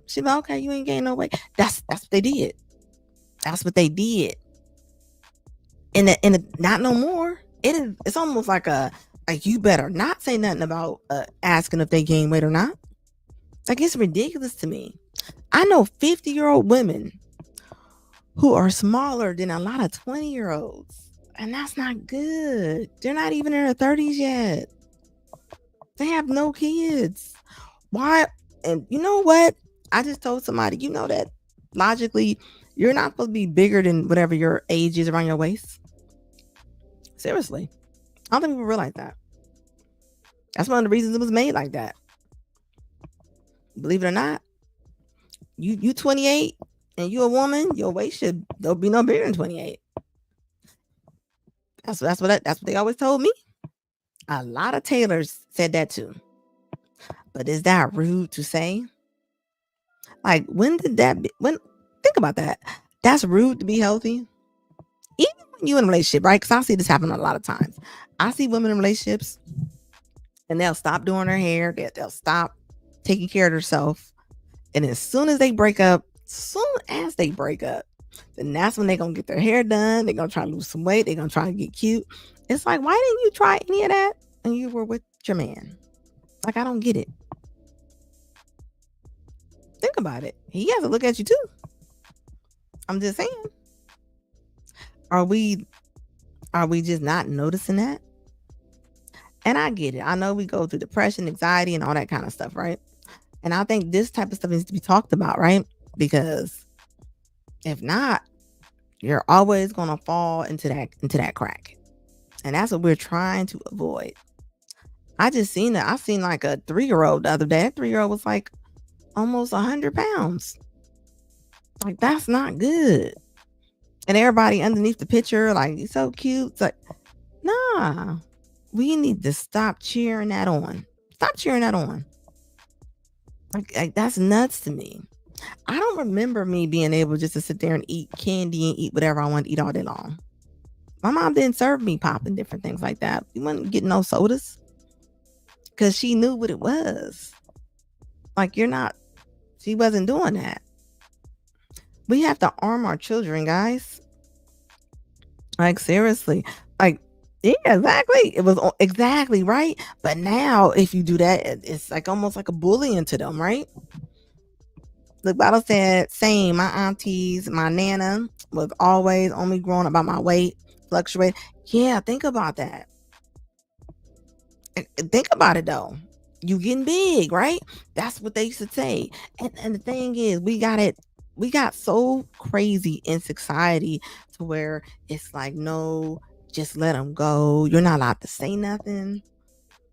she like, okay, you ain't gained no weight. That's what they did. That's what they did. And not no more. It's almost like you better not say nothing about asking if they gain weight or not. Like, it's ridiculous to me. I know 50-year-old women who are smaller than a lot of 20-year-olds. And that's not good. They're not even in their 30s yet. They have no kids. Why? And you know what? I just told somebody, you know that logically, you're not supposed to be bigger than whatever your age is around your waist. Seriously. I don't think people realize that. That's one of the reasons it was made like that. Believe it or not, you 28 and you a woman, your waist don't be no bigger than 28. That's what they always told me. A lot of tailors said that too. But is that rude to say? Like, think about that. That's rude to be healthy. Even when you're in a relationship, right? Because I see this happen a lot of times. I see women in relationships and they'll stop doing their hair. They'll stop taking care of themselves. And as soon as they break up, then that's when they're going to get their hair done. They're going to try to lose some weight. They're going to try to get cute. It's like, why didn't you try any of that when you were with your man? Like, I don't get it. Think about it. He has to look at you too. I'm just saying. Are we just not noticing that? And I get it. I know we go through depression, anxiety, and all that kind of stuff, right? And I think this type of stuff needs to be talked about, right? Because if not, you're always gonna fall into that crack. And that's what we're trying to avoid. I just seen it. I seen like a 3-year-old the other day. That 3-year-old was like almost 100 pounds. Like, that's not good. And everybody underneath the picture, like, he's so cute. It's like, nah, we need to stop cheering that on. Stop cheering that on. Like that's nuts to me. I don't remember me being able just to sit there and eat candy and eat whatever I want to eat all day long. My mom didn't serve me pop and different things like that. We wasn't getting no sodas because she knew what it was. Like, she wasn't doing that. We have to arm our children, guys. Like, seriously. Like, yeah, exactly. It was exactly right. But now, if you do that, it's like almost like a bullying to them, right? The Bible said, same. My aunties, my nana was always only growing about my weight, fluctuate. Yeah, think about that. Think about it though. You getting big, right? That's what they used to say. And the thing is, we got so crazy in society to where it's like, no, just let them go. You're not allowed to say nothing.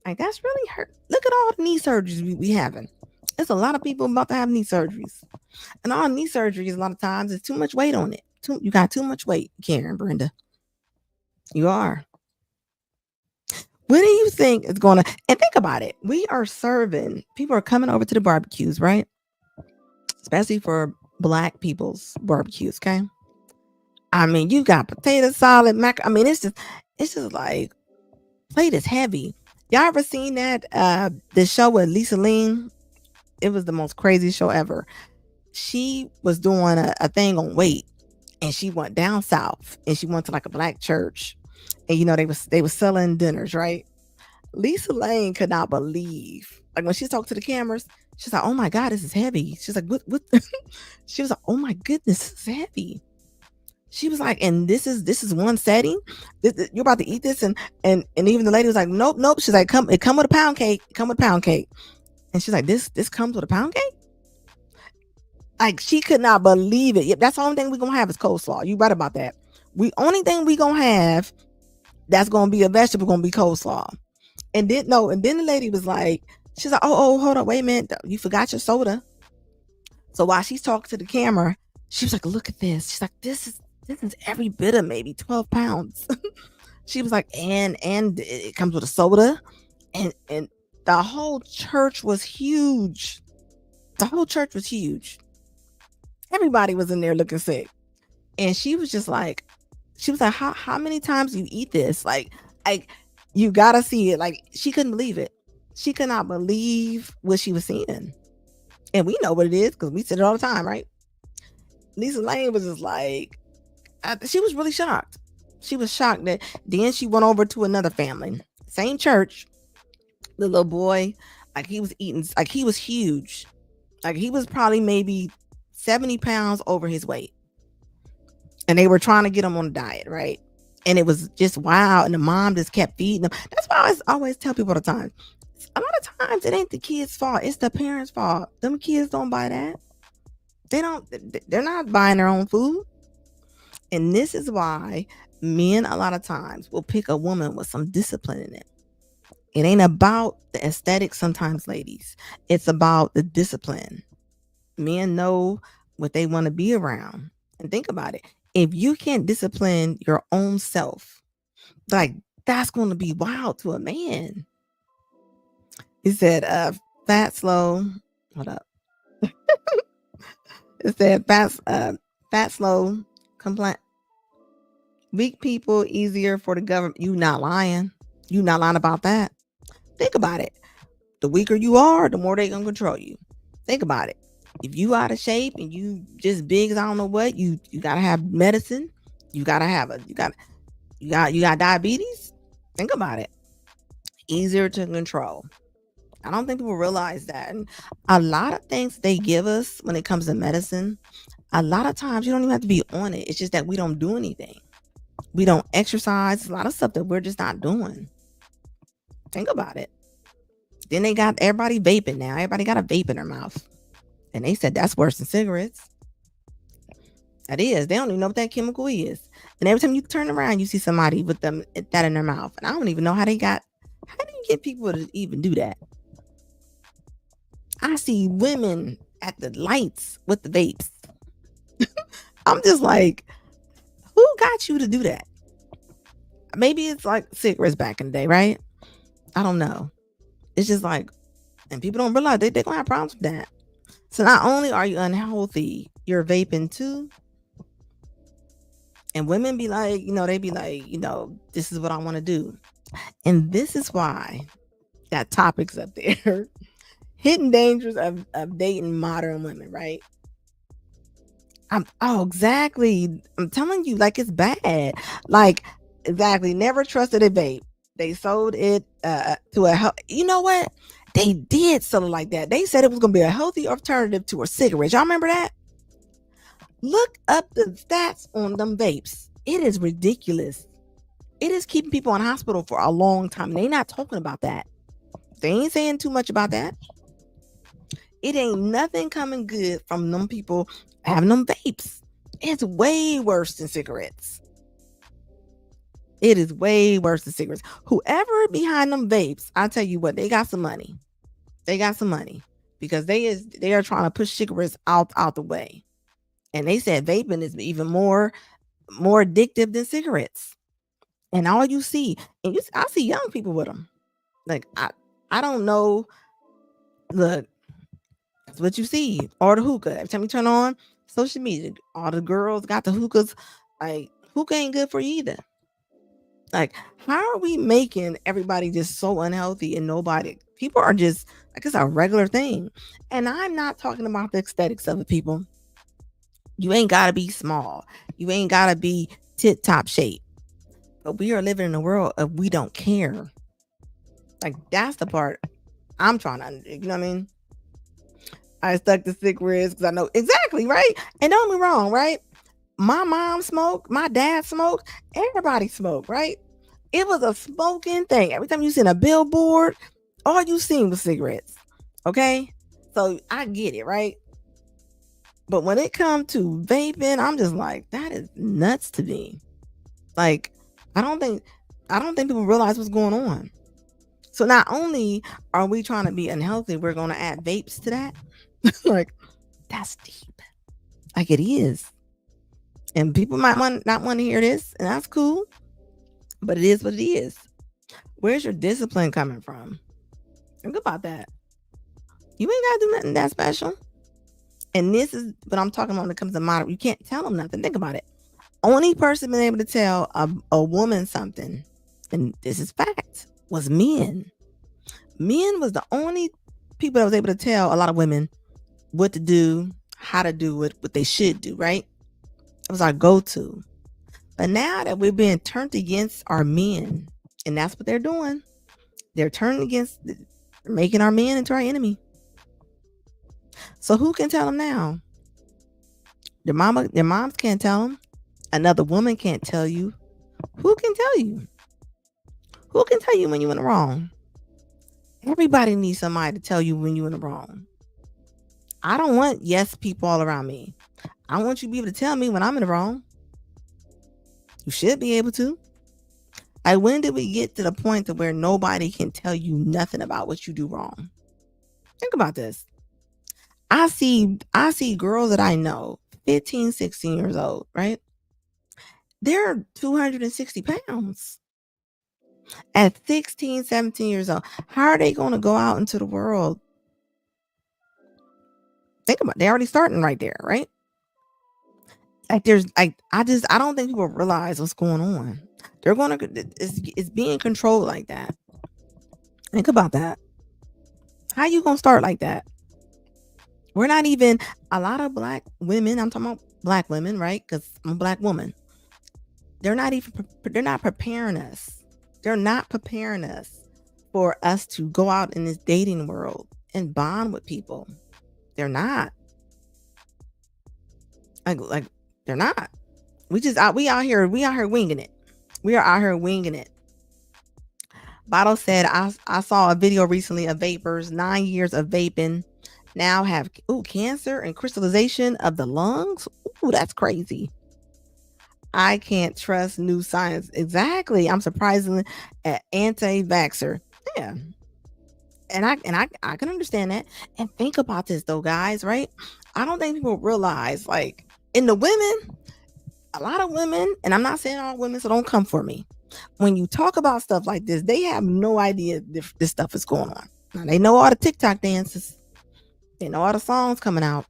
Like, that's really hurt. Look at all the knee surgeries we having. There's a lot of people about to have knee surgeries. And all knee surgeries, a lot of times, is too much weight on it. You got too much weight, Karen, Brenda. You are. What do you think is going to... And think about it. We are serving... People are coming over to the barbecues, right? Especially for Black people's barbecues, okay? I mean, you got potato salad, mac... I mean, it's just like... Plate is heavy. Y'all ever seen that? The show with Lisa Ling? It was the most crazy show ever. She was doing a thing on weight, and she went down south, and she went to like a Black church, and you know they was selling dinners, right? Lisa Lane could not believe, like, when she talked to the cameras, she's like, "Oh my God, this is heavy." She's like, "What?" She was like, "Oh my goodness, this is heavy." She was like, "And this is one setting. You're about to eat this," and even the lady was like, "Nope." She's like, "It come with a pound cake. Come with a pound cake." And she's like, this comes with a pound cake? Like, she could not believe it. Yep, that's the only thing we're going to have is coleslaw. You right about that. Only thing we going to have that's going to be a vegetable going to be coleslaw. And then the lady was like, she's like, oh, hold on, wait a minute. You forgot your soda. So while she's talking to the camera, she was like, look at this. She's like, this is every bit of maybe 12 pounds. She was like, and it comes with a soda. And the whole church was huge. Everybody was in there looking sick. And she was like, how many times do you eat this? Like you gotta see it. Like, she couldn't believe it. She could not believe what she was seeing. And we know what it is because we said it all the time, right? Lisa Lane was just like, she was really shocked. She was shocked that then she went over to another family, same church. The little boy, like, he was eating, like, he was huge. Like, he was probably maybe 70 pounds over his weight. And they were trying to get him on a diet, right? And it was just wow. And the mom just kept feeding them. That's why I always tell people all the time. A lot of times it ain't the kids' fault. It's the parents' fault. Them kids don't buy that. They're not buying their own food. And this is why men a lot of times will pick a woman with some discipline in it. It ain't about the aesthetic sometimes, ladies. It's about the discipline. Men know what they want to be around. And think about it. If you can't discipline your own self, like, that's going to be wild to a man. He said, fat, slow. Hold up. It said, fat, slow, complaint. Weak people, easier for the government. You not lying. You not lying about that. Think about it. The weaker you are, the more they gonna control you. Think about it. If you out of shape and you just big as I don't know what, you gotta have medicine. You got diabetes. Think about it. Easier to control. I don't think people realize that. And a lot of things they give us when it comes to medicine, A lot of times you don't even have to be on it. It's just that we don't do anything. We don't exercise. There's a lot of stuff that we're just not doing. Think about it. Then they got everybody vaping now. Everybody got a vape in their mouth. And they said that's worse than cigarettes. That is. They don't even know what that chemical is. And every time you turn around, you see somebody with that in their mouth. And I don't even know how do you get people to even do that? I see women at the lights with the vapes. I'm just like, who got you to do that? Maybe it's like cigarettes back in the day, right? I don't know. It's just like, and people don't realize they're going to have problems with that. So not only are you unhealthy, you're vaping too. And women be like, they be like, this is what I want to do. And this is why that topic's up there. Hidden dangers of dating modern women, right? Exactly. I'm telling you, like, it's bad. Like, exactly. Never trusted a vape. They sold it to a you know what? They did sell it like that. They said it was gonna be a healthy alternative to a cigarette. Y'all remember that? Look up the stats on them vapes. It is ridiculous. It is keeping people in hospital for a long time. They not talking about that. They ain't saying too much about that. It ain't nothing coming good from them people having them vapes. It's way worse than cigarettes. It is way worse than cigarettes. Whoever behind them vapes, I tell you what, they got some money. They got some money because they are trying to push cigarettes out the way. And they said vaping is even more addictive than cigarettes. And all you see, and I see young people with them. Like I don't know. Look, that's what you see. Or the hookah. Every time you turn on social media, all the girls got the hookahs. Like, hookah ain't good for you either. Like, how are we making everybody just so unhealthy and people are just like, it's a regular thing. And I'm not talking about the aesthetics of the people. You ain't got to be small. You ain't got to be tip top shape. But we are living in a world of we don't care. Like, that's the part I'm trying to, you know what I mean? I stuck to cigarettes because I know exactly, right? And don't get me wrong, right? My mom smoked, my dad smoked, everybody smoked, right? It was a smoking thing. Every time you seen a billboard, all you seen was cigarettes. Okay? So I get it, right? But when it comes to vaping, I'm just like, that is nuts to me. Like, I don't think people realize what's going on. So not only are we trying to be unhealthy, we're going to add vapes to that. Like, that's deep. Like, it is. And people might not want to hear this, and that's cool. But it is what it is. Where's your discipline coming from? Think about that. You ain't got to do nothing that special. And this is what I'm talking about when it comes to modern. You can't tell them nothing. Think about it. Only person been able to tell a woman something, and this is fact, was men. Men was the only people that was able to tell a lot of women what to do, how to do it, what they should do, right? It was our go-to. But now that we're being turned against our men, and that's what they're doing, they're turning against, making our men into our enemy. So who can tell them now? Their moms can't tell them. Another woman can't tell you. Who can tell you? Who can tell you when you're in the wrong? Everybody needs somebody to tell you when you're in the wrong. I don't want yes people all around me. I want you to be able to tell me when I'm in the wrong. You should be able to. Like, when did we get to the point to where nobody can tell you nothing about what you do wrong? Think about this. I see girls that I know, 15, 16 years old, right? They're 260 pounds. At 16, 17 years old, how are they going to go out into the world? Think about it. They're already starting right there, right? Like, I don't think people realize what's going on. It's being controlled like that. Think about that. How you going to start like that? We're not even, a lot of black women, I'm talking about black women, right? Because I'm a black woman. They're not preparing us. They're not preparing us for us to go out in this dating world and bond with people. They're not. Like they're not. We out here winging it. We are out here winging it. Bottle said, I saw a video recently of vapors, 9 years of vaping now have cancer and crystallization of the lungs. Ooh, that's crazy. I can't trust new science. Exactly. I'm surprisingly an anti-vaxxer. Yeah. And I can understand that. And think about this though, guys, right? I don't think people realize, like, in the women, a lot of women, and I'm not saying all women, so don't come for me. When you talk about stuff like this, they have no idea this stuff is going on. Now, they know all the TikTok dances. They know all the songs coming out.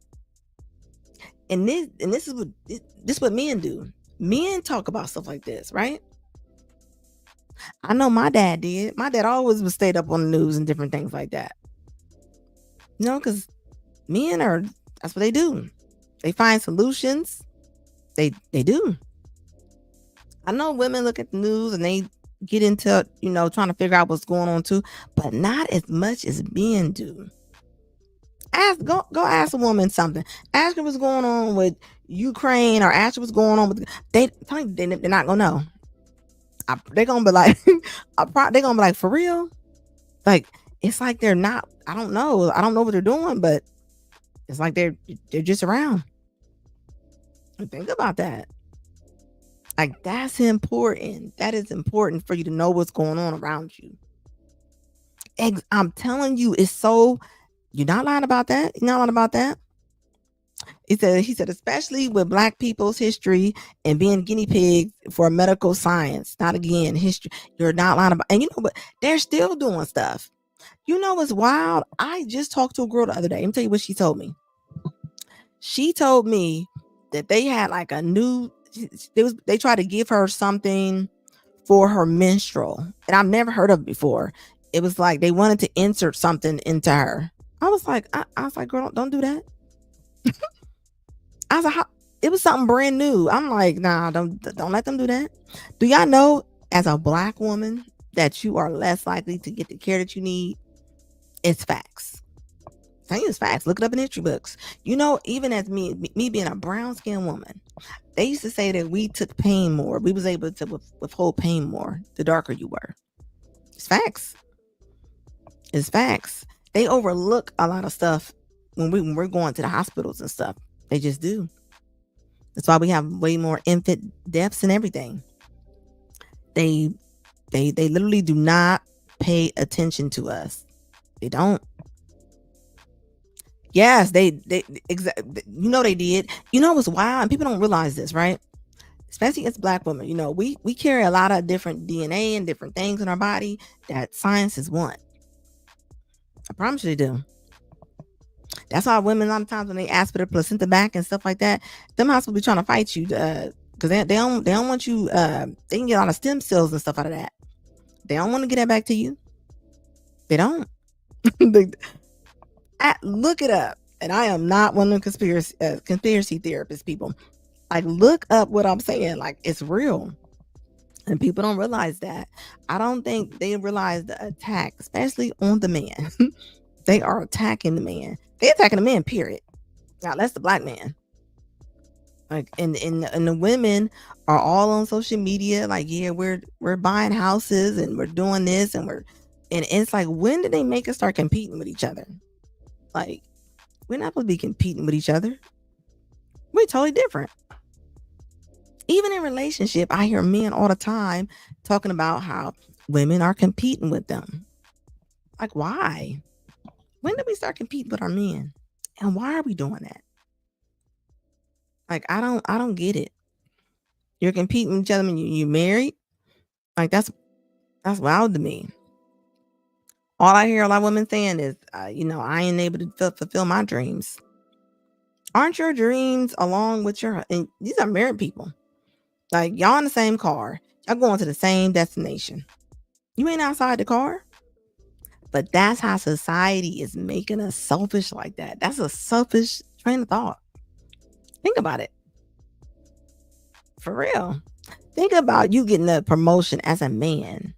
And this is what men do. Men talk about stuff like this, right? I know my dad did. My dad always was stayed up on the news and different things like that. You know, because that's what they do. They find solutions. They do. I know women look at the news and they get into, trying to figure out what's going on too, but not as much as men do. Go ask a woman something. Ask her what's going on with Ukraine, or ask her what's going on with they're not gonna know. They're gonna be like, they're gonna be like, for real? Like, it's like they're not. I don't know what they're doing, but it's like they're just around. Think about that. Like, that's important. That is important for you to know what's going on around you. I'm telling you, it's so. You're not lying about that. You're not lying about that. He said, especially with Black people's history and being guinea pigs for medical science. Not again, history. You're not lying about. And you know what? They're still doing stuff. You know what's wild? I just talked to a girl the other day. Let me tell you what she told me. She told me that they had like a new. They tried to give her something for her menstrual, and I've never heard of it before. It was like they wanted to insert something into her. I was like, girl, don't do that. I was like, it was something brand new. I'm like, nah, don't let them do that. Do y'all know, as a Black woman, that you are less likely to get the care that you need? It's facts. I think it's facts. Look it up in history books. Even as me being a brown skinned woman, they used to say that we took pain more. We was able to withhold pain more the darker you were. It's facts. It's facts. They overlook a lot of stuff when we're going to the hospitals and stuff. They just do. That's why we have way more infant deaths and everything. They literally do not pay attention to us. They don't. Yes, they exactly. They did. What's wild, and people don't realize this, right? Especially as Black women, we carry a lot of different DNA and different things in our body that science is one. I promise you they do. That's why women, a lot of times when they ask for their placenta back and stuff like that, them hospitals be trying to fight you because they don't want you. They can get a lot of stem cells and stuff out of that. They don't want to get that back to you. They don't. Look it up. And I am not one of the conspiracy theorist people. Like, look up what I'm saying. Like, it's real. And people don't realize that. I don't think they realize the attack, especially on the man. They are attacking the man. They're attacking the man, period. Now, that's the Black man. Like, and the women are all on social media. Like, yeah, we're buying houses and we're doing this and it's like, when did they make us start competing with each other? Like, we're not supposed to be competing with each other. We're totally different. Even in relationship, I hear men all the time talking about how women are competing with them. Like, why? When did we start competing with our men? And why are we doing that? Like, I don't get it. You're competing with each other when you married? Like, that's wild to me. All I hear a lot of women saying is, I ain't able to fulfill my dreams. Aren't your dreams along with and these are married people. Like, y'all in the same car. Y'all going to the same destination. You ain't outside the car. But that's how society is making us selfish like that. That's a selfish train of thought. Think about it. For real. Think about you getting a promotion as a man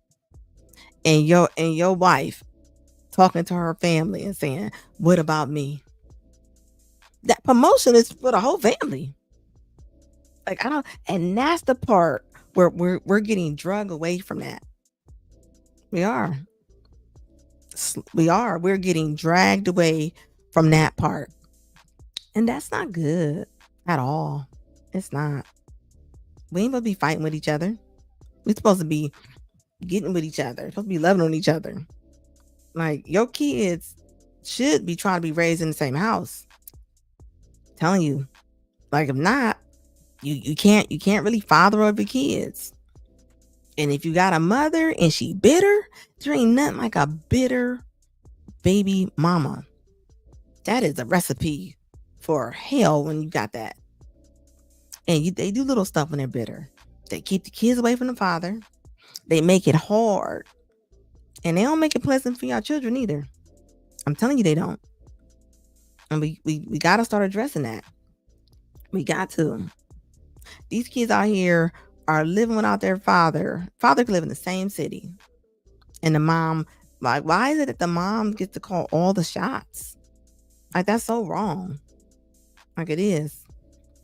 and your wife talking to her family and saying, what about me? That promotion is for the whole family. Like, I don't, and that's the part where we're getting drug away from that. We are. We're getting dragged away from that part. And that's not good at all. It's not. We ain't supposed to be fighting with each other. We're supposed to be getting with each other. We're supposed to be loving on each other. Like, your kids should be trying to be raised in the same house. I'm telling you. Like, if not, you can't really father over your kids. And if you got a mother and she bitter, there ain't nothing like a bitter baby mama. That is a recipe for hell when you got that. And they do little stuff when they're bitter. They keep the kids away from the father. They make it hard. And they don't make it pleasant for your children either. I'm telling you, they don't. And we got to start addressing that. We got to. These kids out here are living without their father. Father could live in the same city. And the mom, like, why is it that the mom gets to call all the shots? Like, that's so wrong. Like, it is.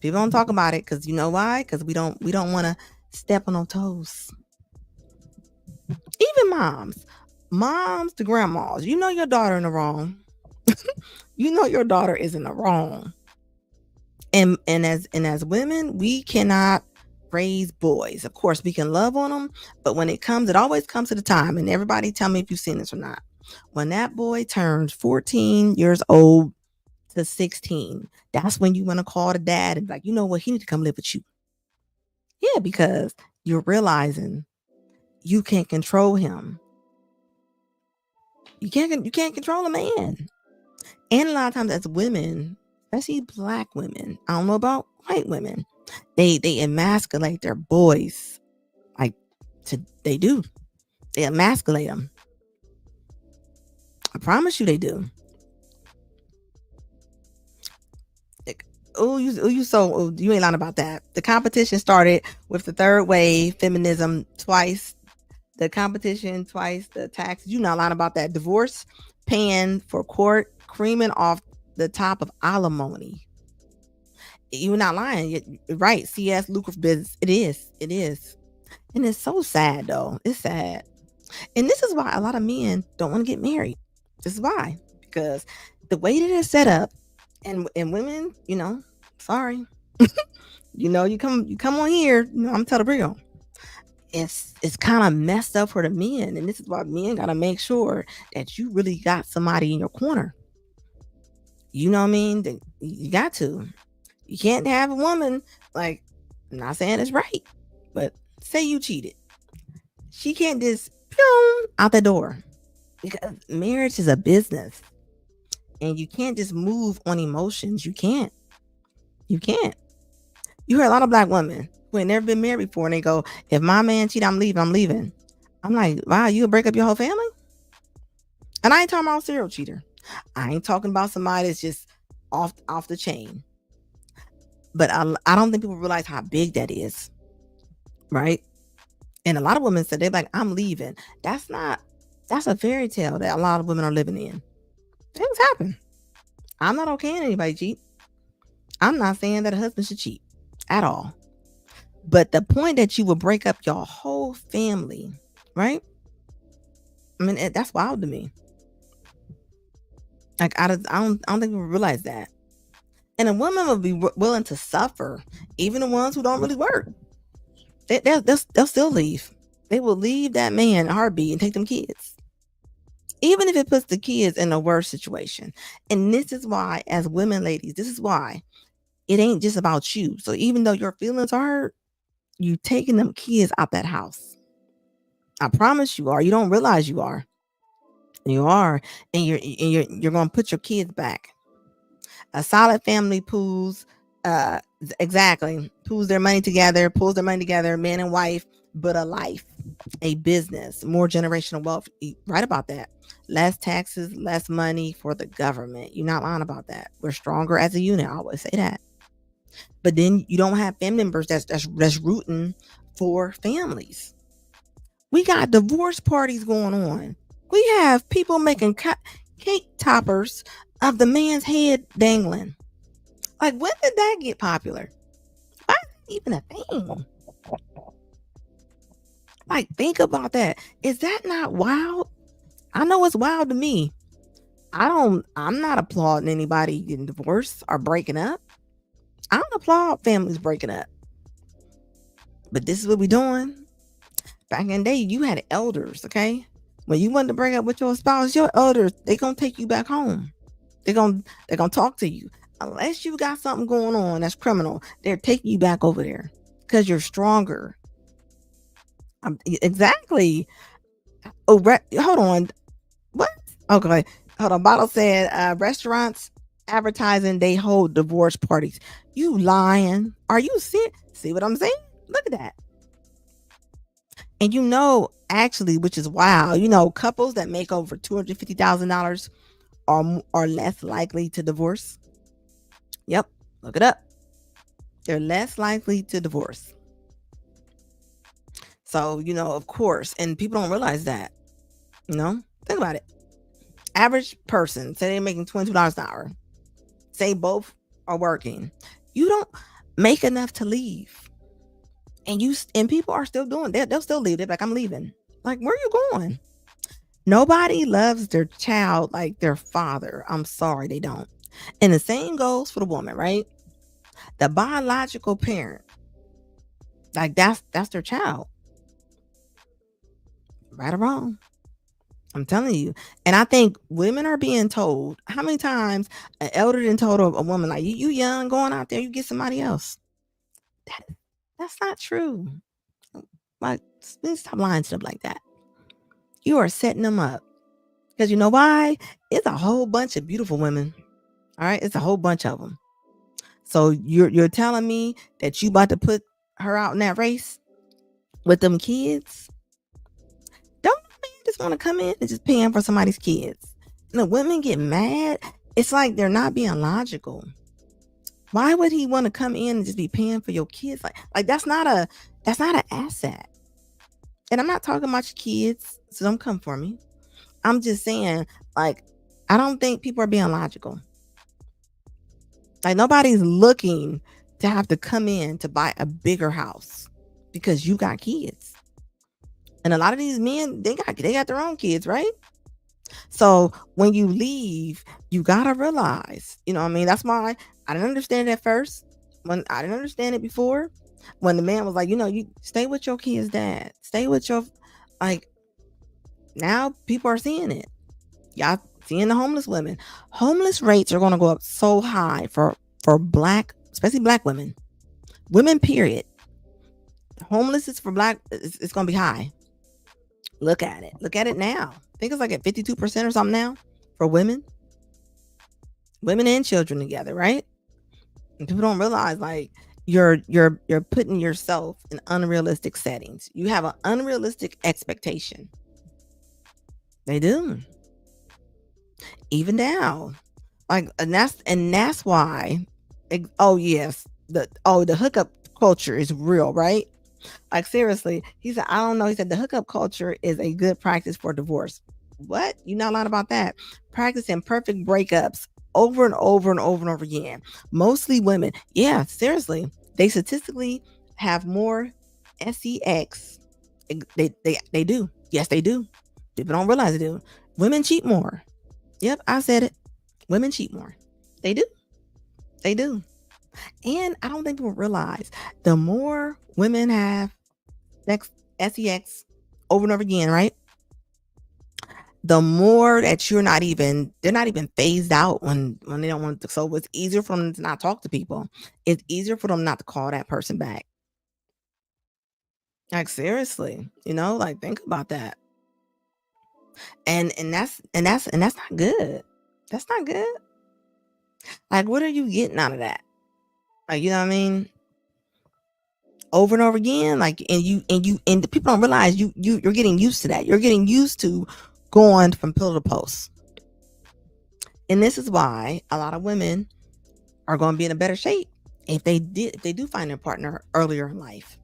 People don't talk about it because you know why? Because we don't want to step on no toes. Even moms to grandmas, you know your daughter in the wrong. You know your daughter is in the wrong. And as women, we cannot raise boys. Of course, we can love on them, but when it always comes to the time, and everybody tell me if you've seen this or not. When that boy turns 14 years old to 16, that's when you want to call the dad and be like, you know what, he need to come live with you. Yeah, because you're realizing you can't control him. You can't control a man. And a lot of times as women, especially black women, I don't know about white women, they emasculate their boys. They do. They emasculate them. I promise you they do. You ain't lying about that. The competition started with the third wave feminism twice. The competition twice, the taxes. You not lying about that. Divorce, paying for court, creaming off the top of alimony. You're not lying. You're right. CS lucrative business. It is. And it's so sad though. It's sad. And this is why a lot of men don't want to get married. This is why. Because the way that it's set up, and women, sorry. You come on here, I'm telling the real. It's kind of messed up for the men. And this is why men gotta make sure that you really got somebody in your corner. You know what I mean? You got to. You can't have a woman, like, I'm not saying it's right, but say you cheated. She can't just out the door, because marriage is a business and you can't just move on emotions. You can't. You hear a lot of black women who ain't never been married before, and they go, if my man cheat, I'm leaving. I'm like, wow, you'll break up your whole family? And I ain't talking about a serial cheater. I ain't talking about somebody that's just off the chain. But I don't think people realize how big that is, right? And a lot of women said, they're like, I'm leaving. That's a fairy tale that a lot of women are living in. Things happen. I'm not okay in anybody cheat. I'm not saying that a husband should cheat at all. But the point that you would break up your whole family, right? I mean, that's wild to me. Like, I don't think people realize that. And a woman will be willing to suffer, even the ones who don't really work. They'll still leave. They will leave that man in a heartbeat and take them kids, even if it puts the kids in a worse situation. And this is why, as women, ladies, this is why it ain't just about you. So even though your feelings are hurt, you taking them kids out that house. I promise you are. You don't realize you are. You are, and you're going to put your kids back. A solid family pools their money together, man and wife, but a life, a business, more generational wealth. Right about that. Less taxes, less money for the government. You're not lying about that. We're stronger as a unit. I always say that. But then you don't have family members that's rooting for families. We got divorce parties going on. We have people making cake toppers of the man's head dangling. Like, when did that get popular? Why did even a thing? Like, think about that. Is that not wild? I know it's wild to me. I'm not applauding anybody getting divorced or breaking up. I don't applaud families breaking up. But this is what we're doing. Back in the day, you had elders, okay? When you wanted to break up with your spouse, your elders, they gonna take you back home. They're gonna talk to you. Unless you got something going on that's criminal, they're taking you back over there because you're stronger. Exactly. Oh, hold on. What? Okay, hold on. Bottle said restaurants advertising they hold divorce parties. You lying? Are you serious? See what I'm saying? Look at that. And actually, which is wild, couples that make over $250,000 are less likely to divorce. Yep, look it up. They're less likely to divorce. So, of course, and people don't realize that. Think about it. Average person, say they're making $22 an hour. Say both are working. You don't make enough to leave. And people are still doing that. They'll still leave. They're like, I'm leaving. Like, where are you going? Nobody loves their child like their father. I'm sorry, they don't. And the same goes for the woman, right? The biological parent, like that's their child. Right or wrong? I'm telling you. And I think women are being told, how many times an elder done told a woman, like, you young, going out there, you get somebody else. That's not true. Like, stop lying stuff like that. You are setting them up. Because you know why? It's a whole bunch of beautiful women. All right? It's a whole bunch of them. So you're telling me that you about to put her out in that race with them kids? Don't men just want to come in and just paying for somebody's kids? And the women get mad. It's like they're not being logical. Why would he want to come in and just be paying for your kids? Like that's not an asset. And I'm not talking about your kids, so don't come for me. I'm just saying, like, I don't think people are being logical. Like, nobody's looking to have to come in to buy a bigger house because you got kids. And a lot of these men, they got their own kids, right? So when you leave, you gotta realize, that's why I didn't understand it at first. When I didn't understand it before, when the man was like, you stay with your kids' dad, stay with your, like, now people are seeing it. Y'all seeing the homeless women. Homeless rates are going to go up so high for black, especially black women. Women, period. Homeless is for black, it's going to be high. Look at it. Look at it now. I think it's like at 52% or something now for women. Women and children together, right? And people don't realize, like, you're putting yourself in unrealistic settings. You have an unrealistic expectation. They do. Even now. Like, and that's why the hookup culture is real, right? Like, seriously, he said, I don't know. He said the hookup culture is a good practice for divorce. What? You're not lying about that. Practicing perfect breakups over and over and over and over again. Mostly women. Yeah, seriously. They statistically have more sex. They do. Yes, they do. People don't realize they do. Women cheat more. Yep, I said it. Women cheat more. They do. They do. And I don't think people realize the more women have sex over and over again, right? The more that they're not even phased out when they don't want to. So it's easier for them to not talk to people. It's easier for them not to call that person back. Like, seriously, like, think about that. And that's not good. That's not good. Like, what are you getting out of that? Like, you know what I mean? Over and over again, like, and the people don't realize you're getting used to that. You're getting used to going from pillar to post. And this is why a lot of women are going to be in a better shape if they do find their partner earlier in life,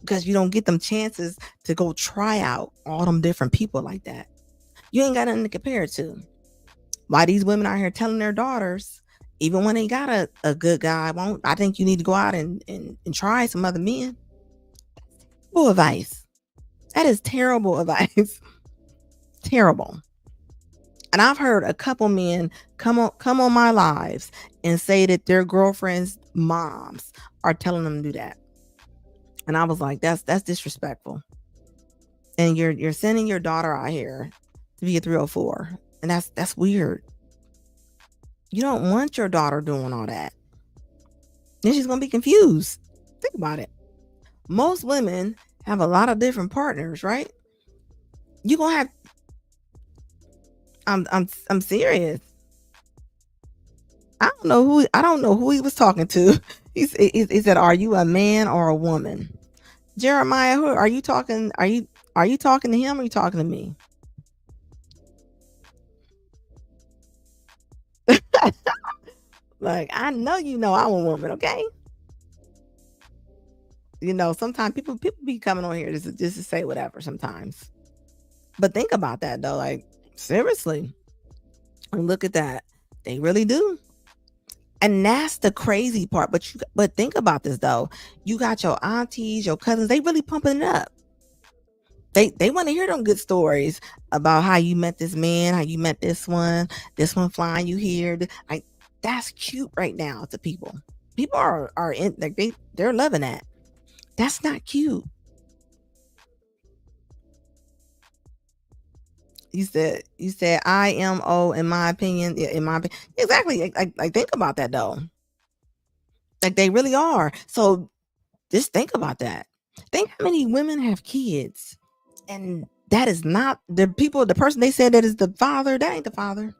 because you don't get them chances to go try out all them different people like that. You ain't got nothing to compare it to. Why these women out here telling their daughters, Even when they got a good guy, I think you need to go out and try some other men. Terrible advice. That is terrible advice. Terrible. And I've heard a couple men come on my lives and say that their girlfriends' moms are telling them to do that. And I was like, that's disrespectful. And you're sending your daughter out here to be a 304. And that's weird. You don't want your daughter doing all that. Then she's gonna be confused. Think about it. Most women have a lot of different partners, right? You gonna have I'm serious. I don't know who he was talking to. He said, "Are you a man or a woman?" Jeremiah, who are you talking? Are you talking to him or are you talking to me? Like, I know I'm a woman, okay? Sometimes people be coming on here just to say whatever sometimes. But think about that though, like seriously. And look at that. They really do. And that's the crazy part. But think about this though. You got your aunties, your cousins, they really pumping it up. They want to hear them good stories about how you met this man, how you met this one flying you here. Like, that's cute right now to people. People are in, like, they're loving that. That's not cute. You said IMO, in my opinion. Yeah, in my opinion. Exactly. Like think about that though. Like, they really are. So just think about that. Think how many women have kids, and that is not the person they said that is the father. That ain't the father.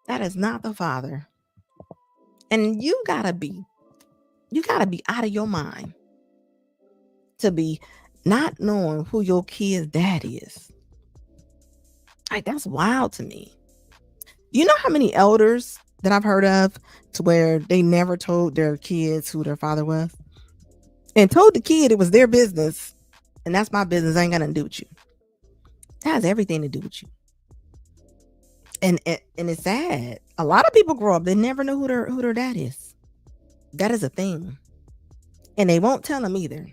That is not the father. And you gotta be out of your mind to be not knowing who your kid's dad is. Like, that's wild to me. You know how many elders that I've heard of to where they never told their kids who their father was, and told the kid it was their business, and that's my business. I ain't got nothing to do with you. That has everything to do with you. And it's sad. A lot of people grow up, they never know who their dad is. That is a thing. And they won't tell them either.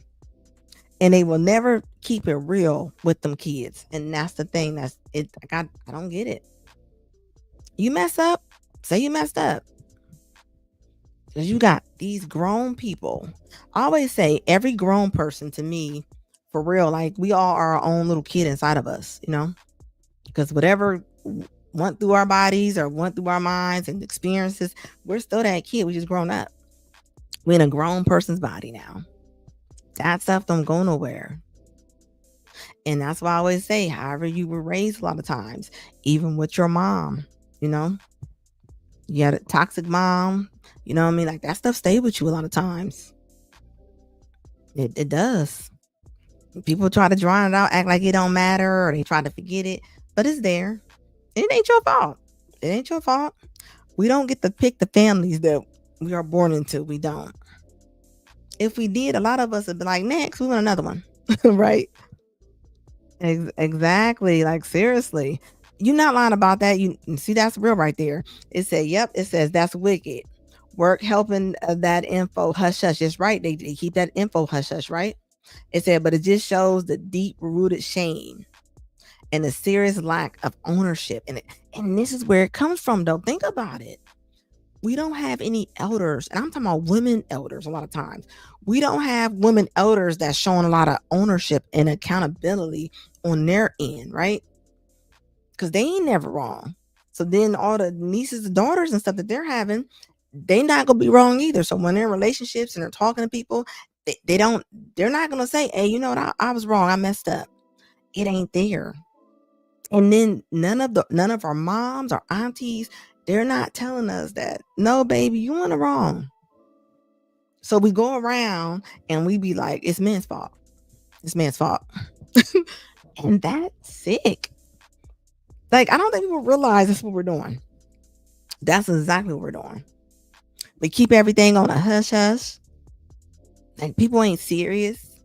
And they will never keep it real with them kids. And that's the thing. That's it. I don't get it. You mess up, say you messed up. Because you got these grown people. I always say every grown person, to me, for real, like, we all are our own little kid inside of us, because whatever went through our bodies or went through our minds and experiences, we're still that kid. We just grown up. We're in a grown person's body now. That stuff don't go nowhere. And that's why I always say, however you were raised, a lot of times, even with your mom, you had a toxic mom, you know what I mean? Like, that stuff stay with you a lot of times. It does. People try to drown it out, act like it don't matter, or they try to forget it, but it's there. It ain't your fault. It ain't your fault. We don't get to pick the families that we are born into. We don't. If we did, a lot of us would be like, next, we want another one. Right? Exactly. Like, seriously. You're not lying about that. You see, that's real right there. It says that's wicked. Work helping that info hush hush. It's right. They keep that info hush hush, right? It said, but it just shows the deep rooted shame and the serious lack of ownership. And this is where it comes from, though. Think about it. We don't have any elders, and I'm talking about women elders a lot of times. We don't have women elders that's showing a lot of ownership and accountability on their end, right? Because they ain't never wrong. So then all the nieces and daughters and stuff that they're having, they not gonna be wrong either. So when they're in relationships and they're talking to people, they're not gonna say, hey, you know what, I was wrong, I messed up. It ain't there. And then none of our moms or aunties, they're not telling us that, no, baby, you in the wrong. So we go around and we be like, it's men's fault. It's man's fault. And that's sick. Like, I don't think people realize that's what we're doing. That's exactly what we're doing. We keep everything on a hush hush. Like, people ain't serious.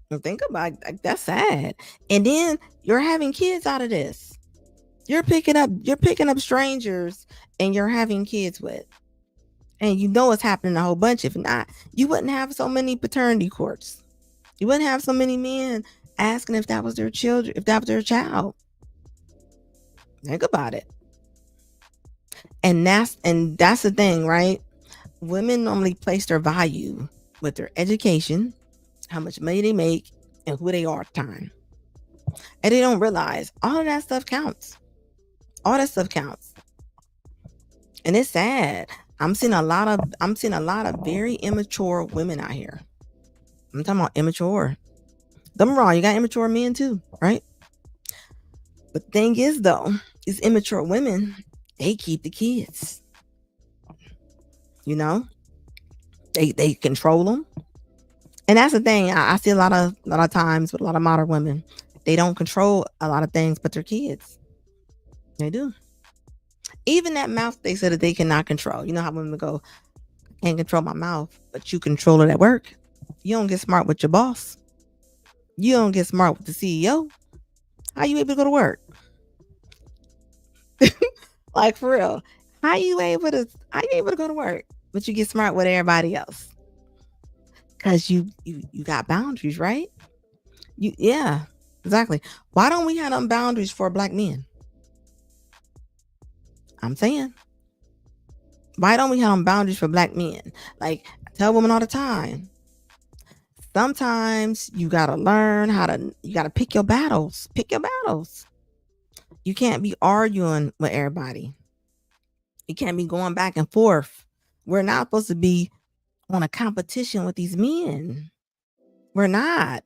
And think about it, like, that's sad. And then you're having kids out of this. You're picking up strangers and you're having kids with. And you know it's happening a whole bunch. If not, you wouldn't have so many paternity courts. You wouldn't have so many men asking if that was their children, if that was their child. Think about it. And that's the thing, right? Women normally place their value with their education, how much money they make, and who they are at the time. And they don't realize all of that stuff counts. All that stuff counts. And it's sad. I'm seeing a lot of very immature women out here. I'm talking about immature. Don't get me wrong, you got immature men too, right? But the thing is though, these immature women, they keep the kids. You know? They control them. And that's the thing. I see a lot of times with a lot of modern women, they don't control a lot of things but their kids. They do. Even that mouth they said that they cannot control. You know how women go, I can't control my mouth, but you control it at work. You don't get smart with your boss. You don't get smart with the CEO. How you able to go to work? Like for real. How you able to go to work, but you get smart with everybody else? Because you got boundaries, right? Yeah, exactly. Why don't we have them boundaries for black men? I'm saying, why don't we have them boundaries for black men? Like, I tell women all the time, sometimes you gotta learn you gotta pick your battles. Pick your battles. You can't be arguing with everybody. You can't be going back and forth. We're not supposed to be on a competition with these men. We're not.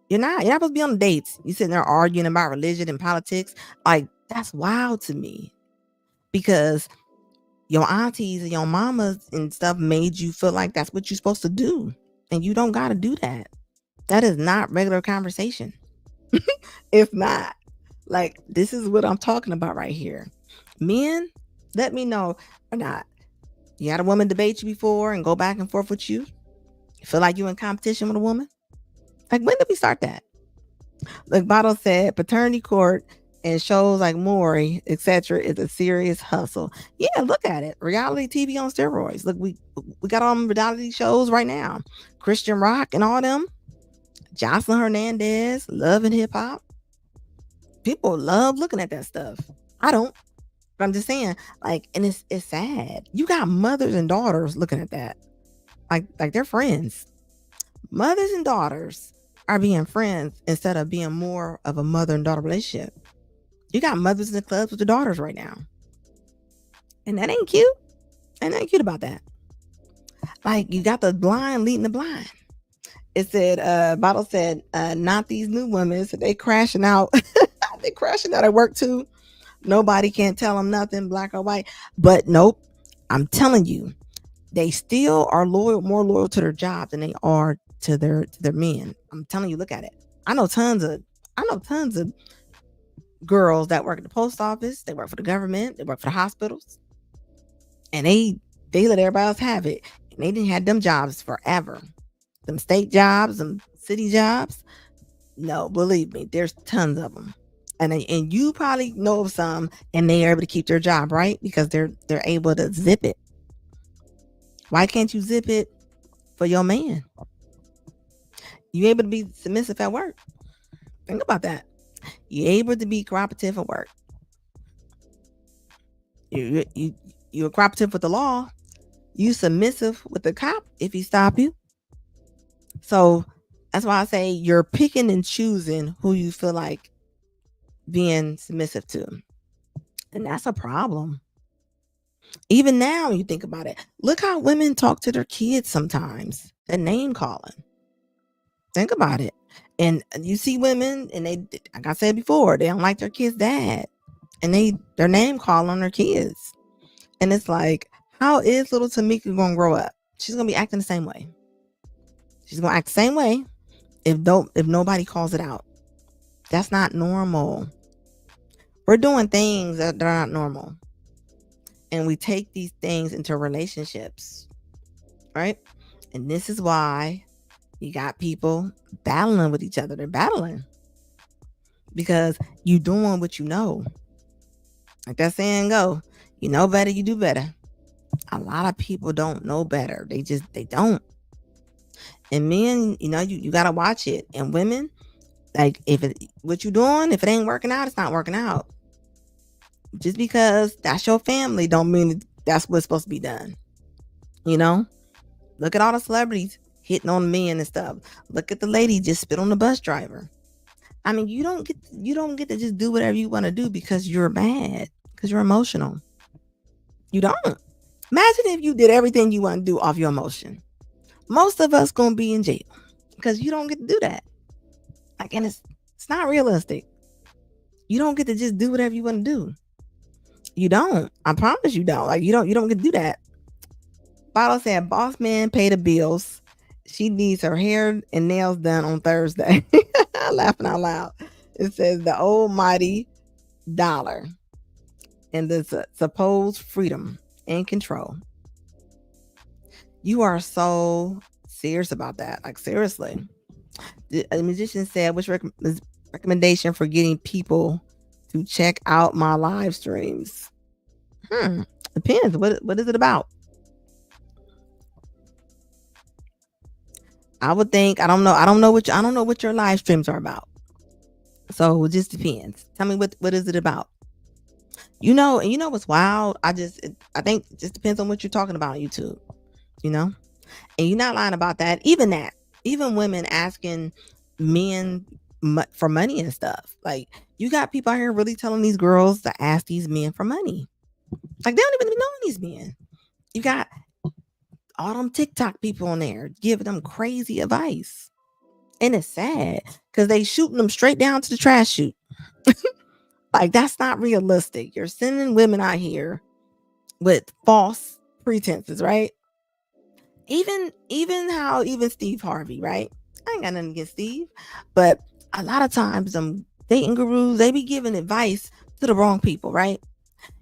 You're not supposed to be on dates. You sitting there arguing about religion and politics. Like, that's wild to me. Because your aunties and your mamas and stuff made you feel like that's what you're supposed to do. And you don't got to do that. That is not regular conversation. It's not. Like, this is what I'm talking about right here. Men, let me know or not. You had a woman debate you before and go back and forth with you? You feel like you in competition with a woman? Like, when did we start that? Like Bottle said, paternity court and shows like Maury, etc., is a serious hustle. Yeah, look at it. Reality TV on steroids. Look, we got on reality shows right now. Christian Rock and all them. Jocelyn Hernandez, Love and Hip Hop. People love looking at that stuff. I don't. But I'm just saying, like, and it's sad. You got mothers and daughters looking at that. Like they're friends. Mothers and daughters are being friends instead of being more of a mother and daughter relationship. You got mothers in the clubs with their daughters right now. And that ain't cute. And nothing cute about that. Like, you got the blind leading the blind. It said, Bottle said, not these new women. So they crashing out. They crashing out at work too. Nobody can't tell them nothing, black or white. But nope. I'm telling you, they still are more loyal to their jobs than they are to their men. I'm telling you, look at it. I know tons of girls that work at the post office. They work for the government. They work for the hospitals, and they let everybody else have it. And they didn't have them jobs forever. Them state jobs, them city jobs. No, believe me, there's tons of them. And you probably know of some, and they are able to keep their job, right? Because they're able to zip it. Why can't you zip it for your man? You able to be submissive at work? Think about that. You able to be cooperative at work. You're cooperative with the law. You submissive with the cop if he stop you. So that's why I say you're picking and choosing who you feel like being submissive to. And that's a problem. Even now, you think about it. Look how women talk to their kids sometimes. The name calling. Think about it. And you see women, and they, like I said before, they don't like their kids' dad. And their name calling on their kids. And it's like, how is little Tamika gonna grow up? She's gonna be acting the same way. She's gonna act the same way if nobody calls it out. That's not normal. We're doing things that are not normal. And we take these things into relationships, right? And this is why you got people battling with each other. They're battling because you doing what you know. Like that saying go, you know better, you do better. A lot of people don't know better. They don't. And men, you gotta watch it. And women, like what you doing, if it ain't working out, it's not working out. Just because that's your family don't mean that's what's supposed to be done. Look at all the celebrities hitting on men and stuff. Look at the lady just spit on the bus driver. I mean, you don't get to just do whatever you want to do because you're mad, because you're emotional. You don't. Imagine if you did everything you want to do off your emotion. Most of us gonna be in jail because you don't get to do that. Like, and it's not realistic. You don't get to just do whatever you want to do. You don't. I promise you don't. Like, you don't get to do that. Bottle said, boss man pay the bills. She needs her hair and nails done on Thursday. Laughing out loud. It says the almighty dollar and the supposed freedom and control. You are so serious about that. Like, seriously. A musician said, which recommendation for getting people to check out my live streams? Depends. What is it about? I would think, I don't know what your live streams are about. So it just depends. Tell me what is it about? And what's wild? I think it just depends on what you're talking about on YouTube. And you're not lying about that. Even women asking men for money and stuff. Like, you got people out here really telling these girls to ask these men for money. Like, they don't even know these men. You got all them TikTok people on there giving them crazy advice. And it's sad because they shooting them straight down to the trash chute. Like, that's not realistic. You're sending women out here with false pretenses, right? Even Steve Harvey, right? I ain't got nothing against Steve, but a lot of times dating gurus, they be giving advice to the wrong people, right?